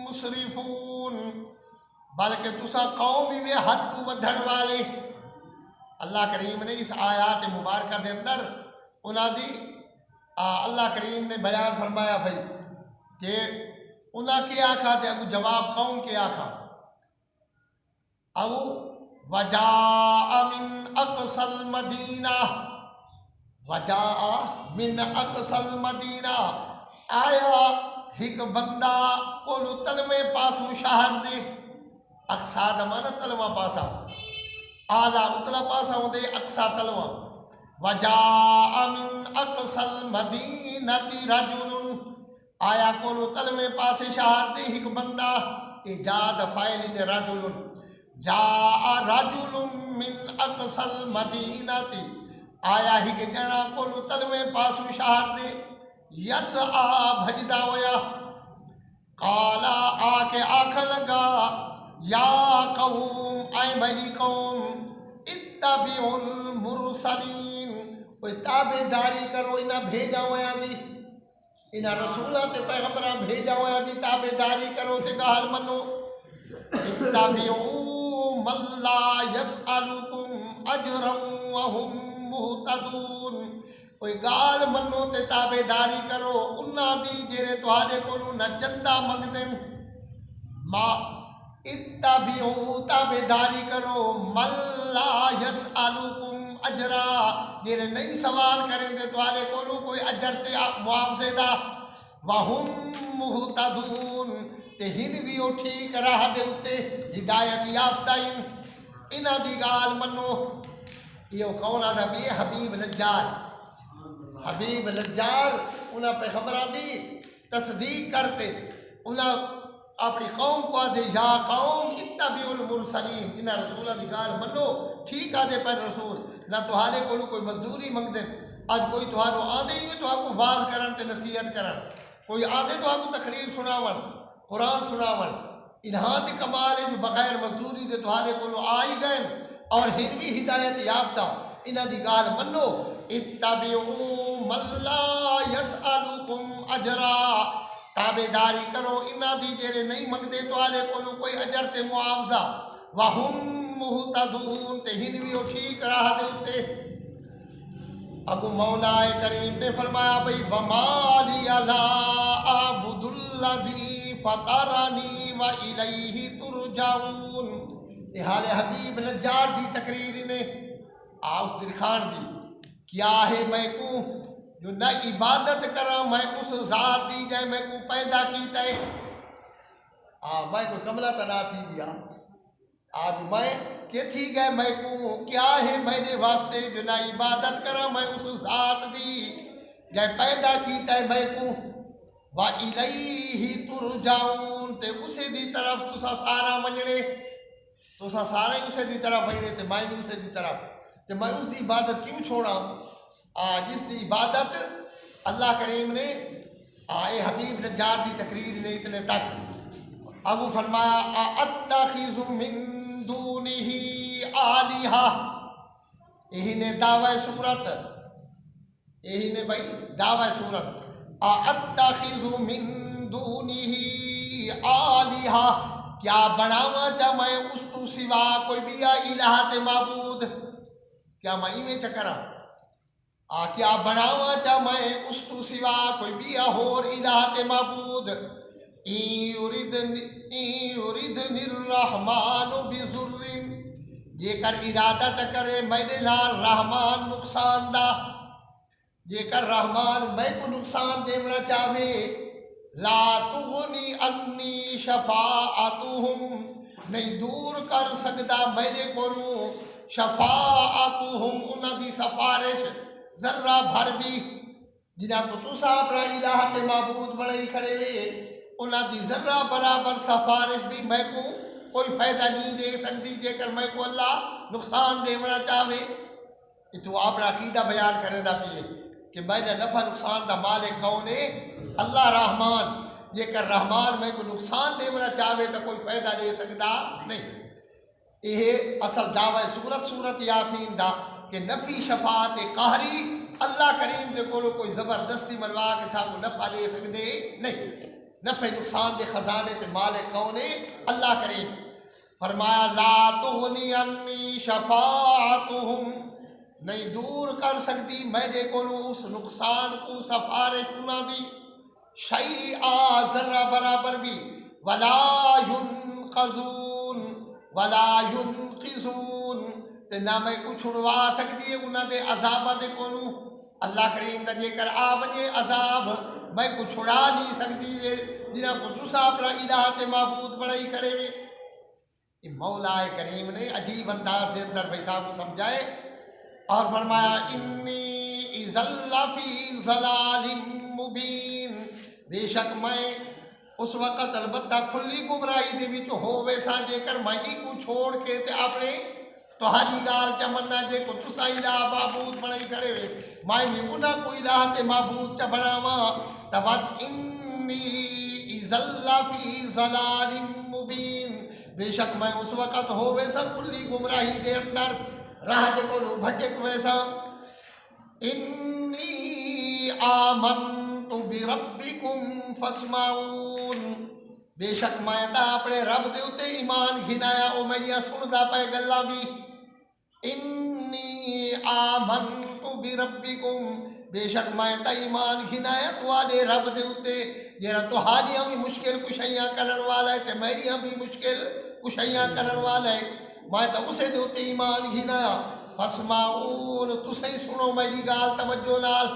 مسرفون بلکہ تسا قوم میں حد تو ودھن والے اللہ کریم نے اس آیات مبارکہ دے اندر انہاں دی اللہ کریم نے بیان فرمایا بھائی کہ انہاں کیا آکھا تے اگو جواب قوم کیا آکھا او وجاء من اقصى المدینہ آیا ہک بندہ کولو تلوے پاسو شہر دے اقصا دمانا تلوہ پاسا آلہ اتلا پاسا ہوں دے اقصا تلوہ وجاء من اقصى المدینہ رجل آیا کولو تلوے پاسے شہر دے ہک بندہ ایجاد فائلین رجل جاء رجل من اقصى المدینہ آیا ہی کہ جنا کولو تلوے پاسو شہر دے یسعا بھجدا ہویا قالا آکے آکھ لگا یا قوم اے میری قوم اتبعوا المرسلین کوئی تابع داری کرو انہا بھیجا ہویا دی انہا رسولہ تے پیغمبران بھیجا ہویا دی تابع داری کرو تے گال منو اتبعوا من لا يسألكم اجرا وهم مہتدون کوئی گال منو تے تابع داری کرو انہاں دی جیرے تہاڈے کولوں نہ چندہ منگ دیں ما اتبعوا تابع داری کرو من لا يسألكم اجرا جیرے نہیں سوال کریں دے تہاڈے کولوں کوئی اجر تے معاوضے دا وهم مہتدون تے ہن بھی او ٹھیک راہ دے اتے ہدایت یافتہ انہاں دی گال منو یہ کون آدھا بھی حبیب نجار انہاں پیغمبران دی تصدیق کرتے انہاں اپنی قوم کو آدھے یا قوم اتبعوا المرسلین انہاں رسولہ دی گال منو ٹھیک آدھے پر رسول نہ تہاڈے کولوں کوئی مزدوری منگ دے آج کوئی تہاڈو آدھے ہی تو آپ کو واز کرن تے نصیحت کرن کوئی آدھے تو آپ کو تقریر سناون قرآن سناون انہاں تے کمال ہے جو بغیر مزدوری دے تہاڈے کولوں آئی گئے اور ہن بھی ہدایت یافتہ انہاں دی گال منو اتبعوا من لا يسألكم اجرا تابع داری کرو انہاں دی جیرے نہیں منگدے تہاڈے کولوں کوئی اجر تے معاوضہ وہم مہتدون تے ہن بھی او ٹھیک راہ دے اتے ابو مولا کریم نے فرمایا بھئی وما لی لا اعبد الذی فطرنی و الیہ ترجعون یہ حال حبیب نجار دی تقریر نے آؤس درخان دی کیا ہے میں کو جو نہ عبادت کرا میں اس ذات دی جائے میں کو پیدا کیتا ہے میں کو کملہ تنا تھی دیا آج میں کہ تھی گئے میں کو کیا ہے میں نے واسطے جو نہ عبادت کرا میں اس ذات دی جائے پیدا کیتا ہے میں کو وَإِلَيْهِ تُرْجَعُونَ تے اسے دی طرف تسا سارا منجنے تسا سارا ہی اسے دی طرف منجنے تے میں بھی اسے دی طرف تو میں اس دی عبادت کیوں چھوڑا جس دی عبادت اللہ کریم نے آئے حبیب نجار دی تقریر نے اتنے تک ابو فرمایا اتخذ من دونہ آلہہ، یہی نے دعوی صورت، یہی نے بھائی دعوی صورت اتخذ من دونہ آلہہ، کیا بناوا چا میں اس تو سوا کوئی بھی الہ تے معبود، کیا میں میں چکرا کیا بناوا چا میں اس تو سوا کوئی بھی اور الہ تے معبود، یردنی الرحمن بضر، یہ کر ارادہ چکرے میرے لال رحمان نقصان دا، یہ کر رحمان میں کو نقصان دینا چاہے، لا تغنی انی شفاعتہم، نہیں دور کر سکتا میرے کو شفاعتہم، انہاں دی سفارش ذرہ بھر بھی، جنہاں کو تسا اپنا الہ تے معبود بڑھائی کھڑے ہوئے انہاں دی ذرہ برابر سفارش بھی میں کو کوئی فائدہ نہیں دے سکتی، جے کر میں کو اللہ نقصان دینا چاہے۔ یہ تو اپنا عقیدہ بیان کرے دا پیے کہ میں نے نفع نقصان دا مالک کون ہے؟ اللہ رحمان، یہ کر رحمان میں کو نقصان دینا چاہے تو کوئی فائدہ دے سکتا نہیں۔ یہ اصل دعوی سورت یاسین دا کہ نفی شفاعت قہری اللہ کریم دے کو کوئی زبردستی منوا کے ساتھ نفع دے سکتے نہیں، نفع نقصان دے خزانے تے مالک کون ہے؟ اللہ کریم۔ فرمایا لا تغنی انی شفاعتہم، نہیں دور کر سکتی میں دے کو اس نقصان کو سفارش انہاں دی شیئا ذرہ برابر بھی، ولا ینقذون ولا ینقذون، تے نہ میں کو چھڑوا سکتی ہے انہاں دے عذاب دے کو، اللہ کریم دا جے کر آوجے عذاب میں کو چھڑا نہیں سکتی ہے، جنہاں کو تسا اپنا الہ تے معبود بڑھائی کھڑے ہوئے۔ یہ مولا کریم نے عجیب انداز دے اندر بھائی صاحب کو سمجھائے اور فرمایا انی اذا لفی ضلال مبین، بے شک میں اس وقت البتہ کھلی گمراہی دے وچ ہووے سا جے کر میں کو چھوڑ کے تے اپنے تہاڈی گال چمنا جے کو تسا الہ معبود بڑھائی کھڑے ہوئے میں بھی انہاں کو الہ تے معبود چ بناواں، تود انی اذا لفی ضلال مبین، بے شک میں اس وقت ہووے سا کھلی گمراہی دے اندر راہ دے کو بھٹک ویسا۔ انی آمنت بربکم فاسمعون، بے شک میں تا اپنے رب دے اتے ایمان گھنایا او میں سندا پے گلاں بھی۔ انی آمنت بربکم، بے شک میں تا ایمان گھنایا تواڈے رب دے اتے جڑا تہاڈیاں بھی مشکل کشیاں کرن والا ہے تے میریاں بھی مشکل کشیاں کرن والا ہے، میں تا اسے دے اتے ایمان گھنایا۔ فاسمعون، تسیں سنو میری گال توجہ نال،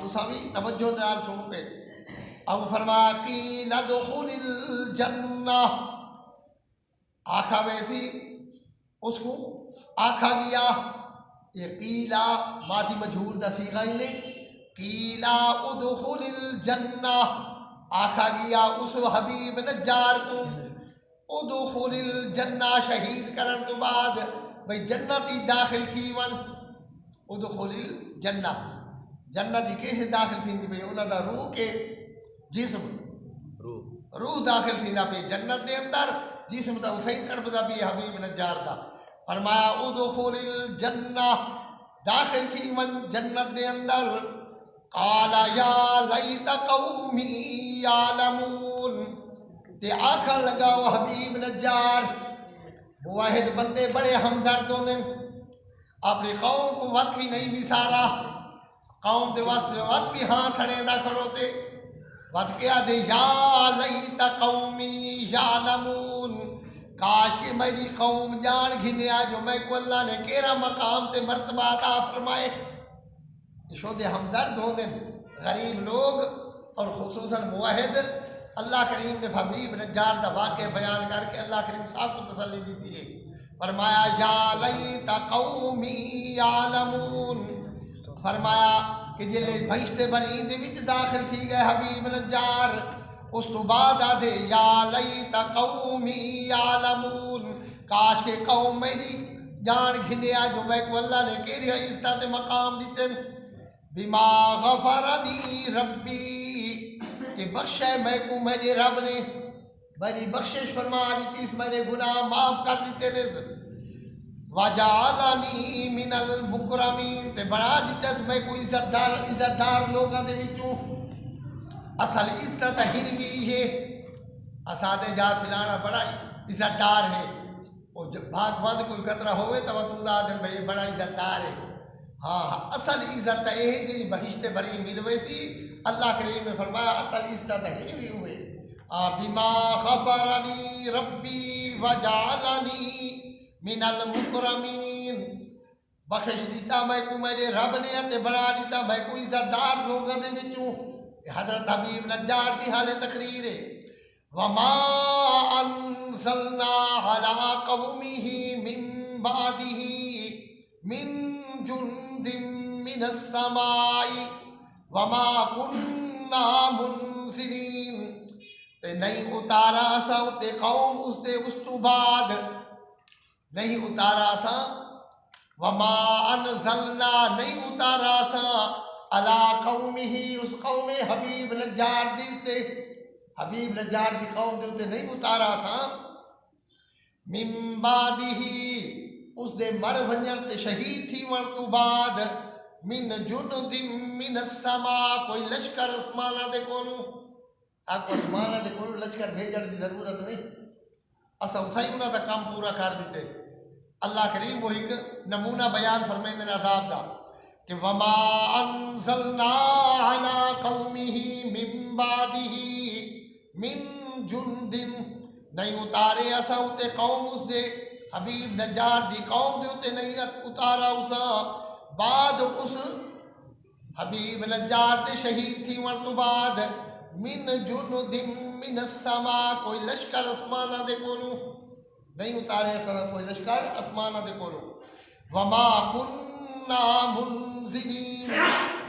تسا بھی توجہ نال سنو پہ۔ اب فرمایا قیل ادخل الجنہ، آکھا ویسی اس کو آکھا گیا، یہ قیلا ماضی مجہول دا صیغہ ہی نے، قیلا ادخل الجنہ، آکھا گیا اس حبیب نجار کو ادخل الجنہ، شہید کرن تو بعد بھئی جنتی داخل تھی ون، ادخل الجنہ، جنتی کیسے داخل تھی بھئی انہاں دا روح کے جسم، روح داخل تھی نا پہ جنت دے اندر، جسم دا اتھائی تڑپ دا بھی حبیب نجار دا۔ فرمایا ادخل الجنہ، داخل تھی من جنت دے اندر، قال یا لیت قومی یعلمون، تے آکھن لگا وہ حبیب نجار، موحد بندے بڑے ہمدرد ہوندے، اپنی قوم کو وقت بھی نہیں بسارا، قوم دے واسطے وقت بھی ہاں سڑے دا کھڑوتے، وقت کیا دے یا لیت قومی یعلمون، کاش کہ میری قوم جان گھنیا جو میں کو اللہ نے کیرا مقام تے مرتبہ عطا فرمائے۔ شود ہمدرد ہوندے غریب لوگ اور خصوصاً موحد، اللہ کریم نے حبیب نجار دا واقع بیان کر کے اللہ کریم صاحب کو تسلی دیتی ہے، فرمایا یا لیت قومی یعلمون، فرمایا کہ جلے بھیشتے بنی دے وچ داخل تھی گئے حبیب نجار، اس تو بعد آدھے یا لیت قومی یعلمون، کاش کہ قوم میری جان گھنیا جو میں کو اللہ نے کہہ رہا عزت مقام دیتے بما غفرنی ربی کہ بخشے میں کو میرے رب نے بڑی بخشش فرما دیتی اس میرے گناہ معاف کر دیتے نے وجعلنی من المکرمین تے بڑا دیتے اس میں کو عزت دار لوگاں دے وچوں اصل عزت ہروی ہے اسادے جار پلانا بڑا عزت دار ہے اور جب بھاگ بند کوئی قطرہ ہوئے تو تم دا دن بھئی بڑا عزت دار ہے ہاں اصل عزت ہے جی بہشت بری ملوے سی اللہ کریم نے فرمایا اصل عزت ہروی ہوئے بما غفرنی ربی وجعلنی من المکرمین بخش دیتا میں کو میرے رب نے تے بڑا دیتا میں کو عزت دار لوگوں دے وچوں حضرت حبیب نجار کی حال تقریر ہے وما انزلنا على قومه من بعده من جند من السماء وما كنا منزلین تے نہیں اتارا سا تے قوم اس دے اس تو بعد نہیں اتارا سا وما انزلنا نہیں اتارا سا علی قومہ اس قوم حبیب نجار دیتے حبیب نجار دی قوم دیتے نہیں اتارا سا من بعدہ اس دے مر ونجن تے شہید تھی ون تو بعد من جند من السماء کوئی لشکر اسمانہ دے کولوں آپ کو اسمانہ دے کولوں لشکر بھیجن دی ضرورت نہیں اسا اتھائی انہاں دا کام پورا کر دیتے اللہ کریم وہ ایک نمونہ بیان فرمائیں دن عذاب دا کہ وما انزلنا على قومه من بعده من جند نہیں اتارے اسا اتے قوم اس دے حبیب نجار دی قوم دے اتے نہیں اتارا اسا بعد اس حبیب نجار دے شہید تھی ون تو بعد من جند من السماء کوئی لشکر اسمانہ دے کولوں نہیں اتارے اسا کوئی لشکر اسمانہ دے کولوں وما کننا منزلین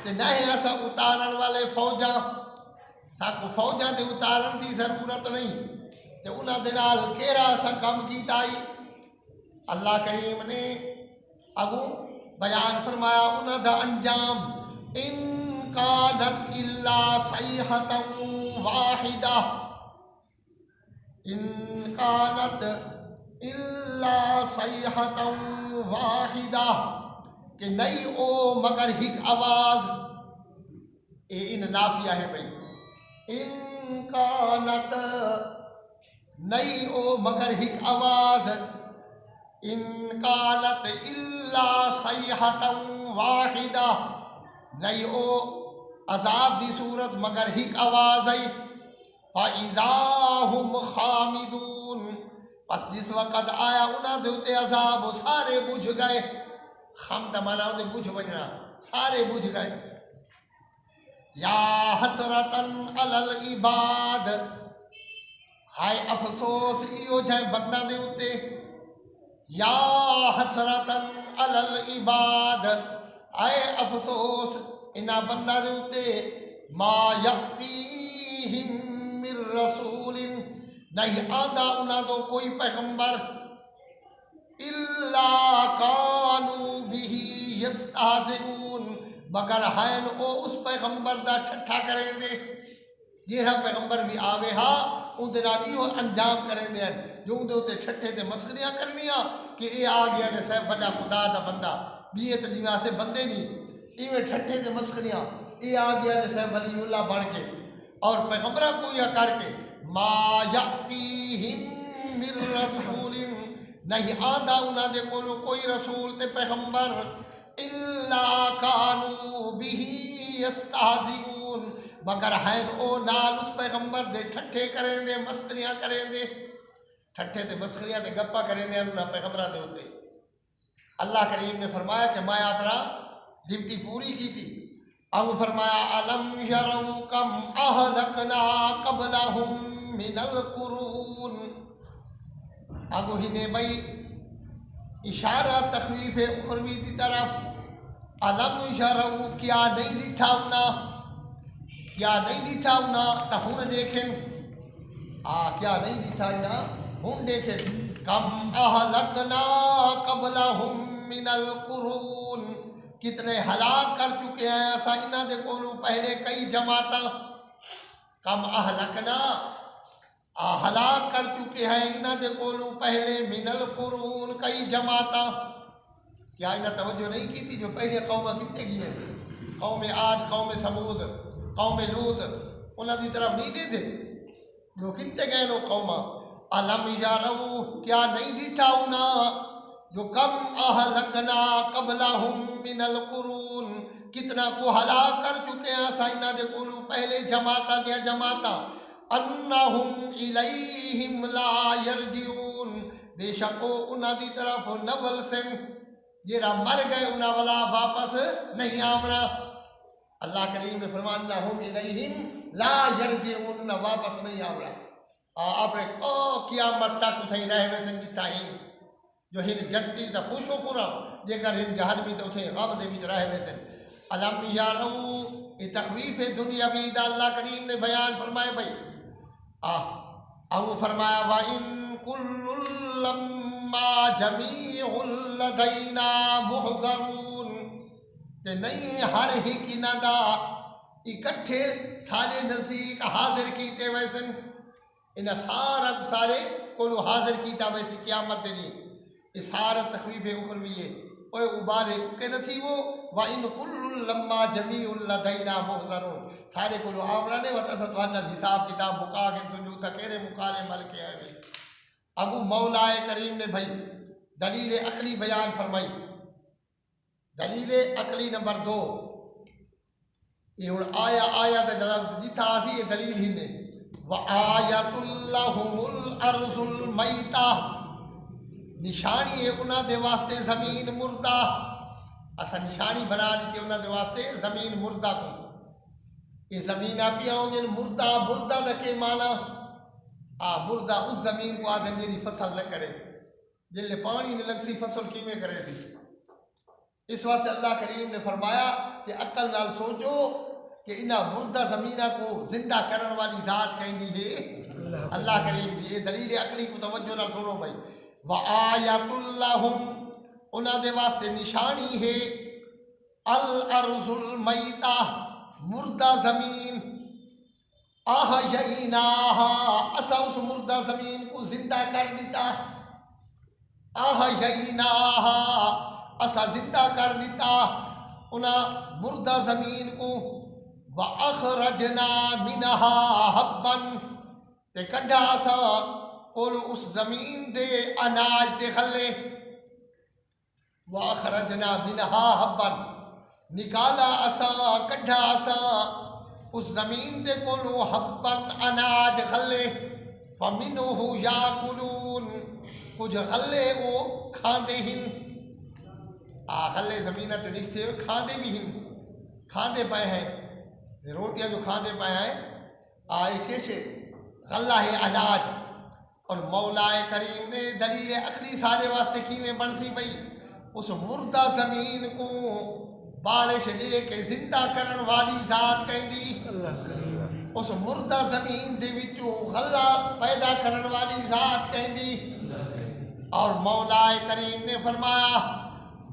تے نہیں اسا اتارن والے فوجاں ساکو فوجاں دے اتارن دی ضرورت نہیں تے انہاں دے نال کیڑا اسا کم کیتا ہے اللہ کریم نے اگوں بیان فرمایا انہاں دا انجام ان کانت الا صیحۃ واحدہ ان کانت الا صیحۃ واحدہ کہ نہیں او مگر ہک آواز اے ان نافیہ ہے بھئی ان کانت نہیں او مگر ہک آواز ان کانت الا صیحۃ واحدہ نہیں او عذاب دی صورت مگر ہک آواز ہے فَإِذَا هُمْ خَامِدُونَ پس جس وقت آیا انہاں دے اتے عذاب وہ سارے بجھ گئے خامد مانا انہیں بجھ بجنا سارے بجھ گئے یا حسرتن علی العباد ہائے افسوس ایو جائے بندہ دے اتے یا حسرتن علی العباد ہائے افسوس انہا بندہ دے اتے ما یأتیہم من رسول نہیں آدھا انہا دو کوئی پیغمبر الا کانوا بہ یستہزئون مگر ہائن او اس پیغمبر دا ٹھٹھا کریں دے یہ پیغمبر بھی آوے ہا ان دے نال ایو انجام کریں دے جو ان دے ہوتے ٹھٹھے دے مسخریاں کرنیاں کہ اے آ گیا نے صاحب بڑا خدا دا بندہ بھی یہ تجمیہ سے بندے نہیں ایویں ٹھٹھے دے مسخریاں اے آ گیا نے صاحب ولی اللہ بڑھ کے اور پیغمبرہ کو یہ کر کے ما یأتیہم من رسول نہیں آدھا انہاں دے کولو کوئی رسول تے پیغمبر الا کانوا بہ یستہزئون مگر ہیں او نال اس پیغمبر دے ٹھٹھے کریں دے مسخریاں کریں دے ٹھٹھے دے مسخریاں دے گپا کریں دے انہاں پیغمبرہ دے ہوتے اللہ کریم نے فرمایا کہ میں اپنا ڈیوٹی پوری کی تھی اب فرمایا الم یروا کم اہلکنا قبلہم من القرون اگو ہی نے بھئی اشارہ تخویف اخروی کی طرف الم یروا کیا نہیں لٹھاؤنا تا ہن دیکھیں کیا نہیں لٹھاؤنا ہن دیکھیں کم اہلکنا قبلہم من القرون، کتنے ہلاک کر چکے ہیں اسا انہاں دے کولوں پہلے کئی جماعتاں. کم اہلکنا ہلاک کر چکے ہیں انہاں دے کولوں پہلے من القرون کئی جماعتاں. کیا انہیں توجہ نہیں کی تھی جو پہلے قوم کتنے کی ہیں؟ قوم عاد، قوم سمود، قوم لوط، انہاں دی طرف نہیں دے دے جو کتنے گئے لو قوم. علم یارو، کیا نہیں ڈیٹھا انہاں جو کم اہلکنا قبلہم من القرون، کتنا کو ہلاک کر چکے ہیں اسا انہاں دے کولوں پہلے جماعتاں دیا جماعتاں. انہم الیہم لا یرجعون، بے شک انہاں دی طرف نول سن جیرا مر گئے انہاں والا واپس نہیں آمنا. اللہ کریم نے فرمایا انہم الیہم لا یرجعون، واپس نہیں آمنا. آپ نے قیامت تک اتھائی رہ میں سن جتا ہی جو ہن جنتی تا خوش و خورم جے کر ہن جہنمی تا اتھائی غم دے بیچ رہ میں سن. علم یارو، یہ تخویف دنیاوی دا اللہ کریم نے بیان فرمائے بھئی. او فرمایا وَإِن كُلٌّ لَمَّا جَمِيعٌ لَدَيْنَا مُحْضَرُونَ، کہ نہیں ہر ایک دا اکٹھے سارے نزدیک حاضر کیتے ویسن، انہیں سارے کو حاضر کیتا ویسے قیامت دینی. اس سارا تخویف اخروی ہے اوے ابالے کہ نہ تھی وہ وَإِن كُلٌّ لَمَّا جَمِيعٌ لَدَيْنَا مُحْضَرُونَ، سارے کو آمنا نے وٹا ستوانا حساب کتاب مکا کے سنجو تکیرے مکالے مل کے آئے بھی. اگو مولا کریم نے بھائی دلیل عقلی بیان فرمائی. دلیل عقلی نمبر 2 یہ ہن آیا دے دلالت جتھا اسی یہ دلیل ہی نے. وَآیَةٌ لَهُمُ الْأَرْضُ الْمَيْتَةُ، نشانی ہے انہاں دے واسطے زمین مردہ. اسا نشانی بنا لیتے انہاں دے واسطے زمین مردہ کو. یہ زمین آپ آؤں مردہ، مردہ لکے مانا مردہ اس زمین کو آدھن جیری فصل نہ کرے، جلے پانی نہ لگ سی فصل کی میں کرے سی. اس واسطے اللہ کریم نے فرمایا کہ عقل نال سوچو کہ انہاں مردہ زمینہ کو زندہ کرن والی ذات کہیں دی ہے اللہ کریم دی. یہ دلیل عقلی کو توجہ نال سنو بھائی. وَآیَةٌ لَهُمْ، انہاں دے واسطے نشانی ہے الْأَرْضُ الْمَيْتَةُ، مردہ زمین. أَحْيَيْنَاهَا، اسا اس مردہ زمین کو زندہ کر دیتا. أَحْيَيْنَاهَا، اسا زندہ کر دیتا انہاں مردہ زمین کو. وَأَخْرَجْنَا مِنَهَا حَبًّا، تے کڈھا اسا کولو اس زمین دے اناج دے خلے. وَأَخْرَجْنَا مِنَهَا حَبًّا، نکالا اسا کڈھا اسا اس زمین دے کولو حبًّا اناج خلے. فَمِنْهُ يَأْكُلُونَ، کچھ خلے وہ کھاندے ہن. خلے زمینہ تو لکھتے ہوئے کھاندے بھی ہن، کھاندے پائے ہیں روٹیاں جو کھاندے پائے ہیں یہ کیسے غلہ ہے اناج. اور مولا کریم نے دلیل عقلی سارے واسطے کی میں بڑھ سی بھئی اس مردہ زمین کو بارش دے کے زندہ کرن والی ذات کہیں دی. اس مردہ زمین دے وچوں غلہ پیدا کرن والی ذات کہیں دی. اور مولا کریم نے فرمایا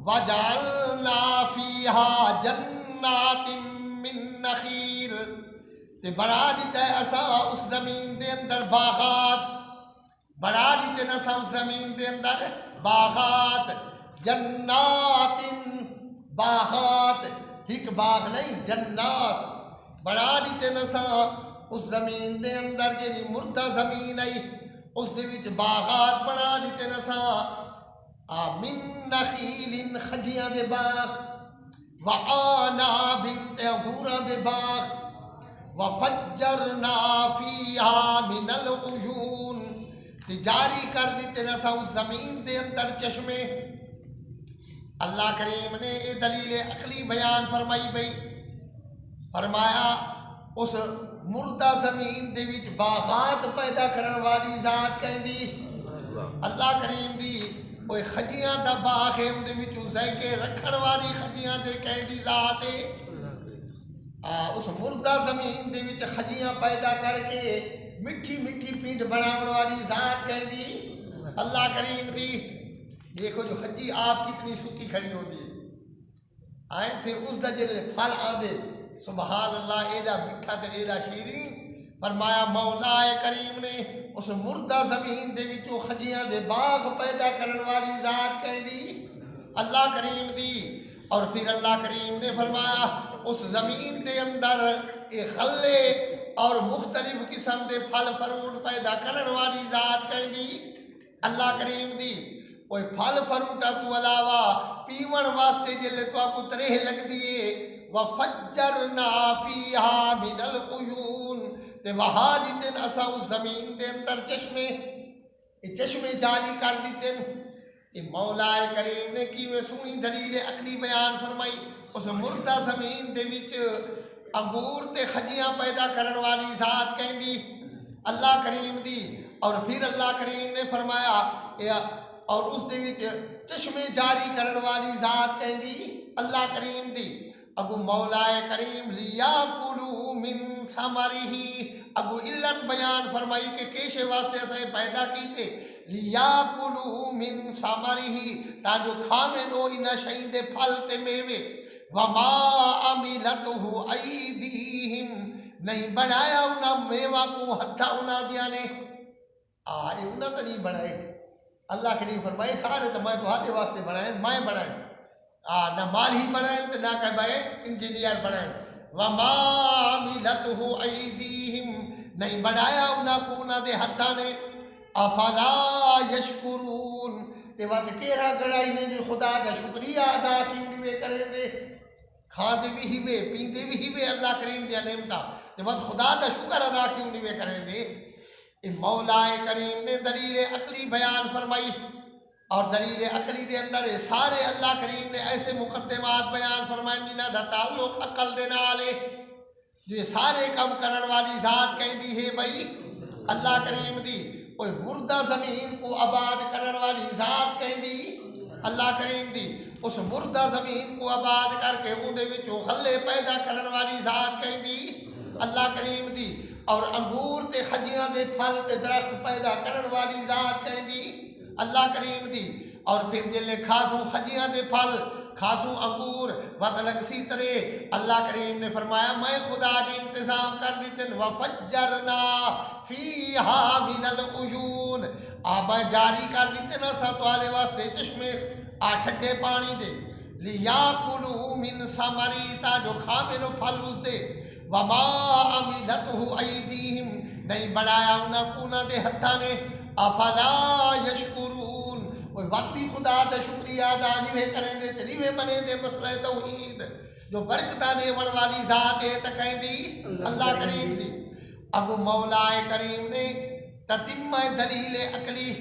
وَجَعَلْنَا فِيهَا جَنَّاتٍ مِّن نَخِيلٍ، تے بنا دیتا ہے اسا اس زمین دے اندر باغات. بنا دیتے نسا اس زمین دے اندر باغات. جنات، باغات، ایک باغ نہیں جنات. بنا دیتے نسا اس زمین دے اندر جیری مردہ زمین ہے اس دے وچ باغات بنا دیتے نسا. من نخیل، خجیاں دے باغ. وعناب، تے انگوراں دے باغ. وفجرنا فیہا من العیون، جاری کر دیتے نسا اس زمین دے اندر چشمے. اللہ کریم نے یہ دلیل عقلی بیان فرمائی بھئی. فرمایا اس مردہ زمین دے وچ باغات پیدا کرن والی ذات کہیں دی اللہ کریم دی. کوئی خجیاں دا باغ ہے ان دے وچوں زیکے رکھن والی خجیاں دے کہیں دی ذات ہے. اس مردہ زمین دے وچ خجیاں پیدا کر کے مٹھی مٹھی پینڈ بناون والی ذات کہیں دی اللہ کریم دی دیکھو جو حجی آپ کتنی سکی کھڑی ہوتی ہے آئے پھر اس دا جلے پھل آدھے سبحان اللہ ایڈا میٹھا تے ایڈا شیرین فرمایا مولا کریم نے اس مردہ زمین دے وچوں خجیاں دے باغ پیدا کرن والی ذات کہہ دی اللہ کریم دی اور پھر اللہ کریم نے فرمایا اس زمین دے اندر ایک خلے اور مختلف قسم دے پھل فروٹ پیدا کرن والی ذات کہہ دی اللہ کریم دی کوئی پھل فروٹا تو علاوہ پیون واسطے جلے تو آپ کو ترہ لگ دیئے وَفَجَّرْنَا فِيهَا مِنَ الْعُيُونِ تے وہاں دیتن اسا اس زمین دے اندر چشمے جاری کر دیتن یہ مولا کریم نے کی میں سنی دلیل عقلی بیان فرمائی اس مردہ زمین دے وچ انگور تے خجیاں پیدا کرن والی ذات کہیں دی اللہ کریم دی اور پھر اللہ کریم نے فرمایا اور اس دے وچ چشمے جاری کرن والی ذات کہیں دی اللہ کریم دی اگو مولا کریم لیاکلوا من ثمرہ اگو علت بیان فرمائی کہ کیشے واسطے اسے پیدا کیتے لیاکلوا من ثمرہ تا جو کھاویں نو انہاں شئیں دے پھل تے میوے وما عملتہ ایدیہم نہیں بنایا انہاں میوہ کو ہتھا انہاں دیا نے انہاں تو نہیں بنائے اللہ کریم فرمائے سارے تو میں تو ہاتھے واسطے بنائے میں بنائے نہ مال ہی بنائے تو نہ کہ بھائی انجینئر بنائے وما عملتہ ایدیہم نہیں بنایا انہاں کو انہاں دے ہتھا نے افلا یشکرون تے وقت کیرا گڑائی نے جو خدا دا شکریہ ادا کیوں نہیں کریں دے کھان دے بھی ہیوے پین دے بھی ہیوے اللہ کریم دیا نعمتا تے وقت خدا دا شکر ادا کیوں نہیں کریں دے مولا کریم نے دلیل عقلی بیان فرمائی اور دلیل عقلی دے اندر سارے اللہ کریم نے ایسے مقدمات بیان فرمائیں جنہاں دا تعلق عقل دے نالے جو سارے کام کرن والی ذات کہیں دی ہے بھائی اللہ کریم دی کوئی مردہ زمین کو آباد کرن والی ذات کہیں دی اللہ کریم دی اس مردہ زمین کو آباد کر کے اندے وچوں خلے پیدا کرن والی ذات کہیں دی اللہ کریم دی اور انگور تے خجیاں دے پھل تے درخت پیدا کرن والی ذات کہیں دی اللہ کریم دی اور پھر جلے کھاسوں خجیاں دے پھل کھاسوں انگور وقت لگ سی طرح اللہ کریم نے فرمایا میں خدا کی انتظام کر دیتن وَفَجَّرْنَا فِيهَا مِنَ الْعُيُونِ آبا جاری کر دیتن اسا توالے واسطے چشمے ٹھڈے پانی دے لِيَأْكُلُوا مِنْ ثَمَرِهِ تا جو کھامنو پھل اس دے وَمَا عَمِلَتْهُ أَيْدِيهِمْ نہیں بڑھایا انہاں کونا دے ہتھا نے افلا یشکرون کوئی وقت بھی خدا دا شکریہ ادا نہیں کریں دے تریوے بنے دے مسئلہ توحید جو برکتہ دے ون والی ذات ہے تکہیں دی اللہ کریم دی اگو مولا کریم نے تتمہ دلیل عقلی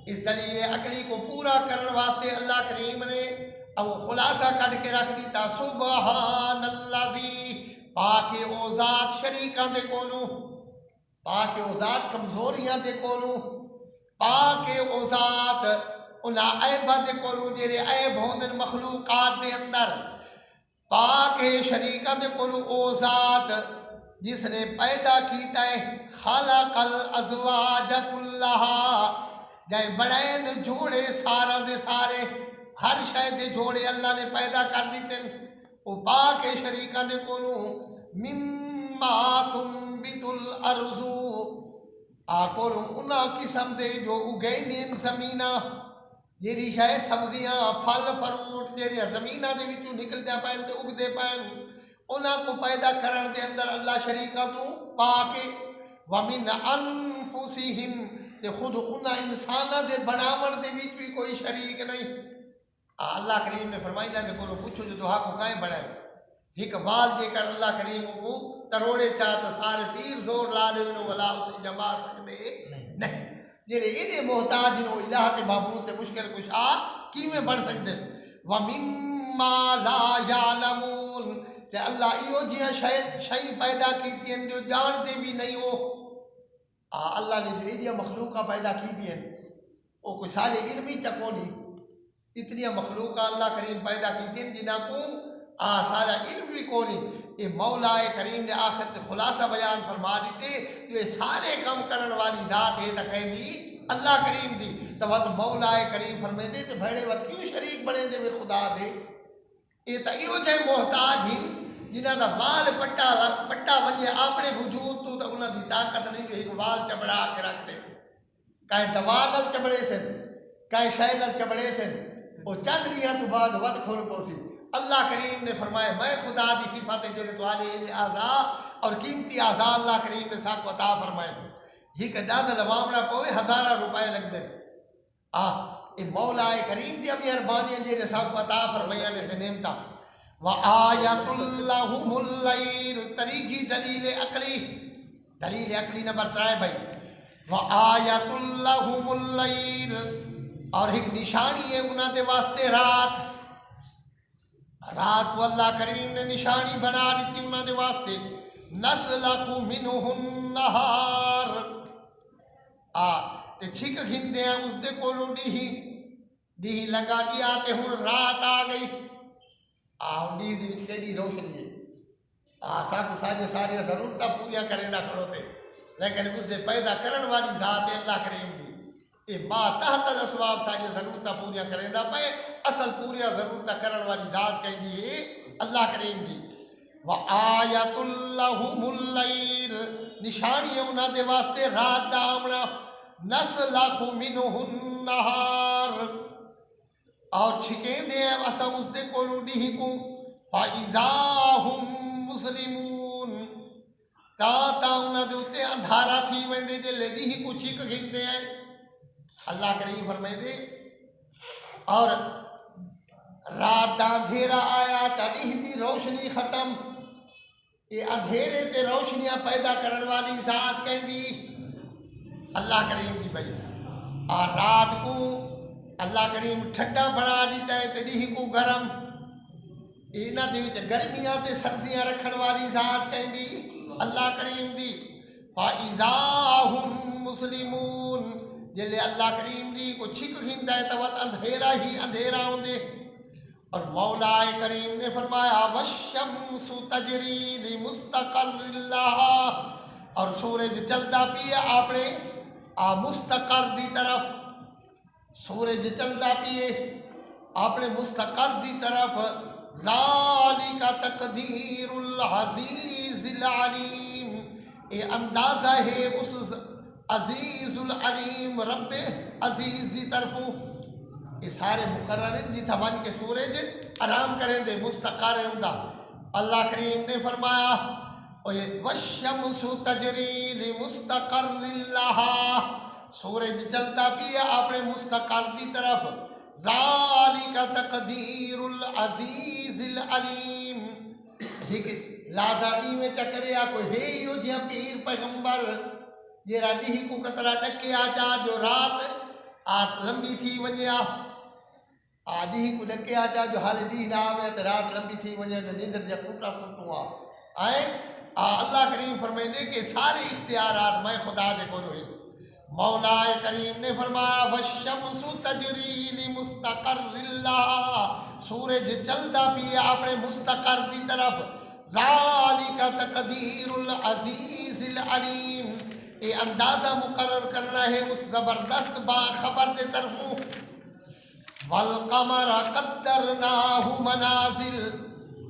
اس دلیل عقلی کو پورا کرنے واسطے اللہ کریم نے اب خلاصہ کٹ کے رکھ دیتا سبحان اللذی پاک او ذات شریکاں دے کونو پاک او ذات کمزوریاں دے کونو پاک او ذات انہاں عیبہ دے کونو جیرے عیب ہوندن مخلوقات دے اندر پاک شریکاں دے کونو او ذات جس نے پیدا کیتا ہے خلق الازواج کلہا جائے بڑین جوڑے سارا دے سارے ہر شے دے جوڑے اللہ نے پیدا کر دیتے او پاک شریکاں دے کونو مما تنبت الارض آکولوں انہاں قسم دے جو اگئی دین زمینہ جیری شے سبزیاں پھل فروٹ جیری زمینہ دے وچوں نکل دے پائن تے اگ دے پائن انہاں کو پیدا کرن دے اندر اللہ شریکاں تو پاکے وَمِنْ أَنفُسِهِمْ تے خود انہاں انسانہ دے بناون دے وچ بھی کوئی شریک نہیں اللہ کریم نے فرمائی نہ دے بولو پوچھو جو دعا کو کائیں بڑھائے ایک بال دے کر اللہ کریم کو تروڑے چاہتا سارے پیر زور لا دے انہوں ولا اسے جما سکتے نہیں جیرے انہیں محتاج انہوں الہ تے معبود تے مشکل کچھ کی میں بڑھ سکتے وَمِمَّا لَا يَعْلَمُونَ تے اللہ ایو جیاں شئی پیدا کیتی ہیں جو جانتے بھی نہیں ہو اللہ نے جو ایجیا مخلوقہ پیدا کی دی ہیں وہ کوئی سارے علمی تک ہونی اتنی مخلوقہ اللہ کریم پیدا کی دی ہیں جنہاں کو سارا علم بھی کونی یہ مولا کریم نے آخر تے خلاصہ بیان فرما دیتے جو سارے کام کرن والی ذات ہے تکہیں دی اللہ کریم دی تو وقت مولا کریم فرمے دے تے بھڑے وقت کیوں شریک بنے دے وے خدا دے یہ تو یہ جائے محتاج ہی جنہاں دا وال پٹا ونجے اپنے وجود تو انہاں دی طاقت نہیں کہ ایک وال چبڑا کے رکھ دے کہیں دوا نال چبڑے سے کہیں شے نال چبڑے سے وہ چند ریاں تو بعد ود کھول پوسی اللہ کریم نے فرمایا میں خدا دی صفات ہے جنہیں تو آلے اعضاء اور قیمتی اعضاء اللہ کریم نے ساتھ عطا فرمائے یہ کہ ڈاڈا لوامڑا پوے 1000 روپے لگ دے یہ مولا کریم دی مہربانی جنہیں ساتھ عطا فرمایا نے سے نعمتا وآیت اللہم اللیل تریجی دلیل عقلی نمبر 3 بھائی وآیت اللہم اللیل اور ایک نشانی ہے انہاں دے واسطے رات کو اللہ کریم نے نشانی بنا دیتی انہاں دے واسطے نسلخ منہ النہار تے چھک گھندے ہیں اس دے کولو ڈیہی لگا گیا تے ہن رات آ گئی ڈیہی دی وچ کیڑی روشنی ہے ساکو ساری ضرورتاں پوریا کرے نہ کھڑو تے لیکن اس دے پیدا کرن والی ذات ہے اللہ کریم دی یہ ما تحت الاسباب ساری ضرورتاں پوریا کرے دا پے اصل پوریا ضرورتاں کرن والی ذات کہندی ہے اللہ کریم دی وآیت اللہم اللیل نشانی ہے انہاں دے واسطے رات دا آمنا نسلخ منہ النہار اور چھکیں دے اسا اس دے کولو ڈیہی کو فَإِذَا هُمْ مُسْلِمُونَ تا انہاں دے اتے اندھارا تھی ویندے جے لے ڈیہی کو چھک گھندے ہیں اللہ کریم فرمائے دے اور رات دا اندھیرا آیا تا ڈیہی دی روشنی ختم یہ اندھیرے تے روشنیاں پیدا کرن والی ذات کہندی اللہ کریم دی بھائی اور رات کو اللہ کریم ٹھڈا بنا دیتا ہے تے ڈیہی کو گرم انہاں دے وچ گرمیاں تے سردیاں رکھن والی ذات کہندی اللہ کریم دی فَإِذَا هُمْ مُسْلِمُونَ جلے اللہ کریم دی کو چھک گھندا ہے تو اندھیرا ہی اندھیرا ہوندے اور مولا کریم نے فرمایا وَالشَّمْسُ تَجْرِي لِمُسْتَقَرٍّ لَهَا اور سورج چلدا پیا اپنے مستقر دی طرف سورج چلدا پیے اپنے مستقر دی طرف ذالک تقدیر العزیز العلیم یہ اندازہ ہے اس عزیز العلیم رب عزیز دی طرفوں یہ سارے مقررین جی تھا بن کے سورج آرام کریں دے مستقر ہوندا اللہ کریم نے فرمایا وَالشَّمْسُ تَجْرِي لِمُسْتَقَرٍّ لَهَا سورج چلتا پیا اپنے مستقر دی طرف ذالک تقدیر العزیز العلیم لازائی میں چکریا کو ہے یو جہاں پیر پیغمبر جیرا ڈیہی کو کترا ڈکے آجا جو رات لمبی تھی ونیا ڈیہی کو ڈکے آجا جو حال ڈیہی نہ آوے تو رات لمبی تھی ونیا جو نیندر جا کٹا کٹوا آئے اللہ کریم فرمائے دے کہ سارے اختیارات میں خدا دے کو روئی مولا کریم نے فرمایا وَالشَّمْسُ تَجْرِي لِمُسْتَقَرٍّ لَهَا سورج چلدا پیا اپنے مستقر دی طرف ذَلِكَ تَقْدِيرُ الْعَزِيزِ الْعَلِيمِ یہ اندازہ مقرر کرنا ہے اس زبردست باخبر دے طرفوں وَالْقَمَرَ قَدَّرْنَاهُ مَنَازِلَ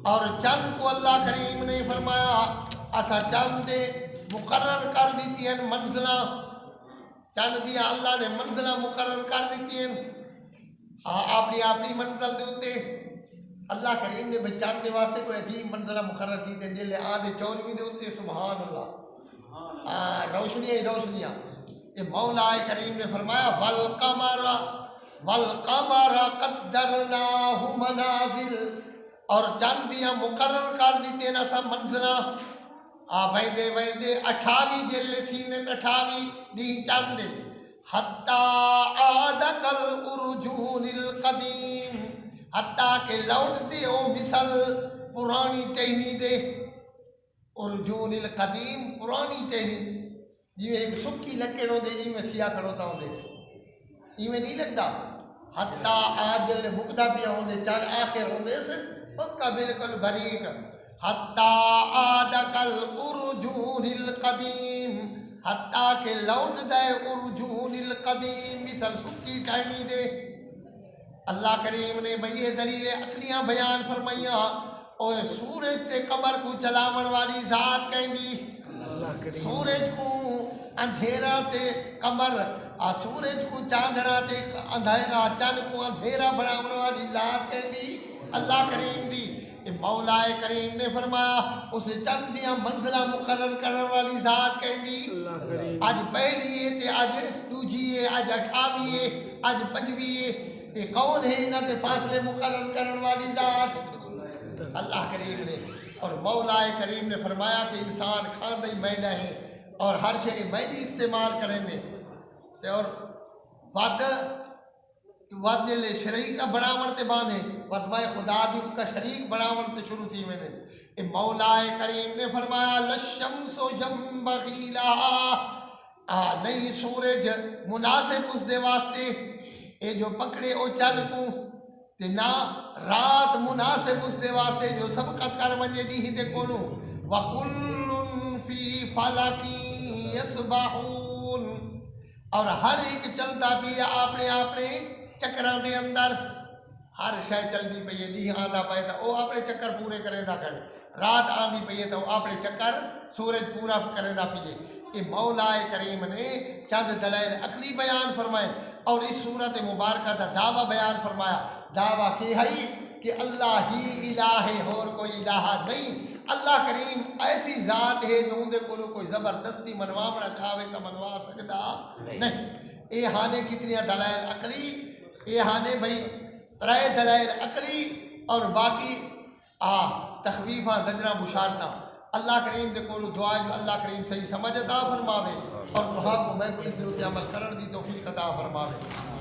اور چند کو اللہ کریم نے فرمایا اسا چند مقرر کر دیتی ہیں منزلہ چند دیا اللہ نے منزلہ مقرر کر دیتی ہیں اپنی منزل دے ہوتے اللہ کریم نے چند دے واسطے کوئی عجیب منزلہ مقرر کی دے جلے آدھے 24 دے ہوتے سبحان اللہ روشنیاں یہ مولا کریم نے فرمایا وَالْقَمَرَ قَدَّرْنَاهُ مَنَازِلَ اور چند دیا مقرر کر دیتے نا سب منزلہ ویندے 28 جلے تھی نے 28 دی چند حتیٰ عاد کالارجون القدیم حتیٰ کہ لوٹتے او مثل پرانی ٹہنی دے ارجون القدیم پرانی ٹہنی جی میں ایک سکی لکڑوں دے جی میں تھیا کھڑوتا ہوں دے جی میں نہیں لگتا حتیٰ عاد جلے مقدہ پیا ہوں دے چار آخر ہوں دے سے پکا بالکل بریک حتیٰ عاد کالارجون القدیم حتیٰ کہ لوٹ دے ارجون القدیم مثل سکی ٹہنی دے۔ اللہ کریم نے بھئی یہ دلیل عقلیاں بیان فرمائیاں۔ اوے سورج تے قمر کو چلاون والی ذات کہندی، سورج کو اندھیرا تے قمر سورج کو چاندنا تے اندھیرا، چند کو اندھیرا بناون والی ذات کہندی اللہ کریم دی۔ مولا کریم نے فرمایا اس چند دیاں منزلہ مقرر کرنے والی ذات کہندی اج پہلی ہے تے اج دوجی ہے، اج 28 ہے، اج 25 ہے، تے کون ہے انہاں تے فاصلے مقرر کرنے والی ذات؟ اللہ کریم نے۔ اور مولا کریم نے فرمایا کہ انسان کھاندے مینا ہے اور ہر شے میدی استعمال کریں دے تے اور ود ود لے شریک بڑاون تے باندھے ود میں خدا دی کا شریک بڑاون تے شروع تھی میں نے۔ مولا کریم نے فرمایا للشمس ينبغي لها نہیں سورج مناسب اس دے واسطے اے جو پکڑے او چل کو تے نہ رات مناسب اس دے واسطے جو سبقت کر ونجے دی تے کونو وَكُلٌّ فِي فَلَكٍ يَسْبَحُونَ اور ہر ایک چلتا پیا اپنے چکراں دے اندر، ہر شے چلتی پئی ہے، دی آندا پئے تا او اپنے چکر پورے کرے دا کھڑے، رات آندی پئی ہے تو اپنے چکر سورج پورا کرے دا پیے۔ یہ مولا کریم نے چند دلائل عقلی بیان فرمائے اور اس صورت مبارکہ دا دعویٰ بیان فرمایا۔ دعویٰ کی ہے کہ اللہ ہی الہ ہے اور کوئی الہ نہیں۔ اللہ کریم ایسی ذات ہے جو اندے کو کوئی زبردستی منواونا چاہے تو منوا سکتا نہیں۔ اے ہانے کتنی دلائل عقلی، اے ہانے بھئی 3 دلائل عقلی اور باقی تخویفاں زجراں بشارتاں۔ اللہ کریم دے کولو دعا جو اللہ کریم صحیح سمجھ عطا فرماوے اور دعا کو میں کو اس لوٹ عمل کرن دی توفیق عطا فرماوے۔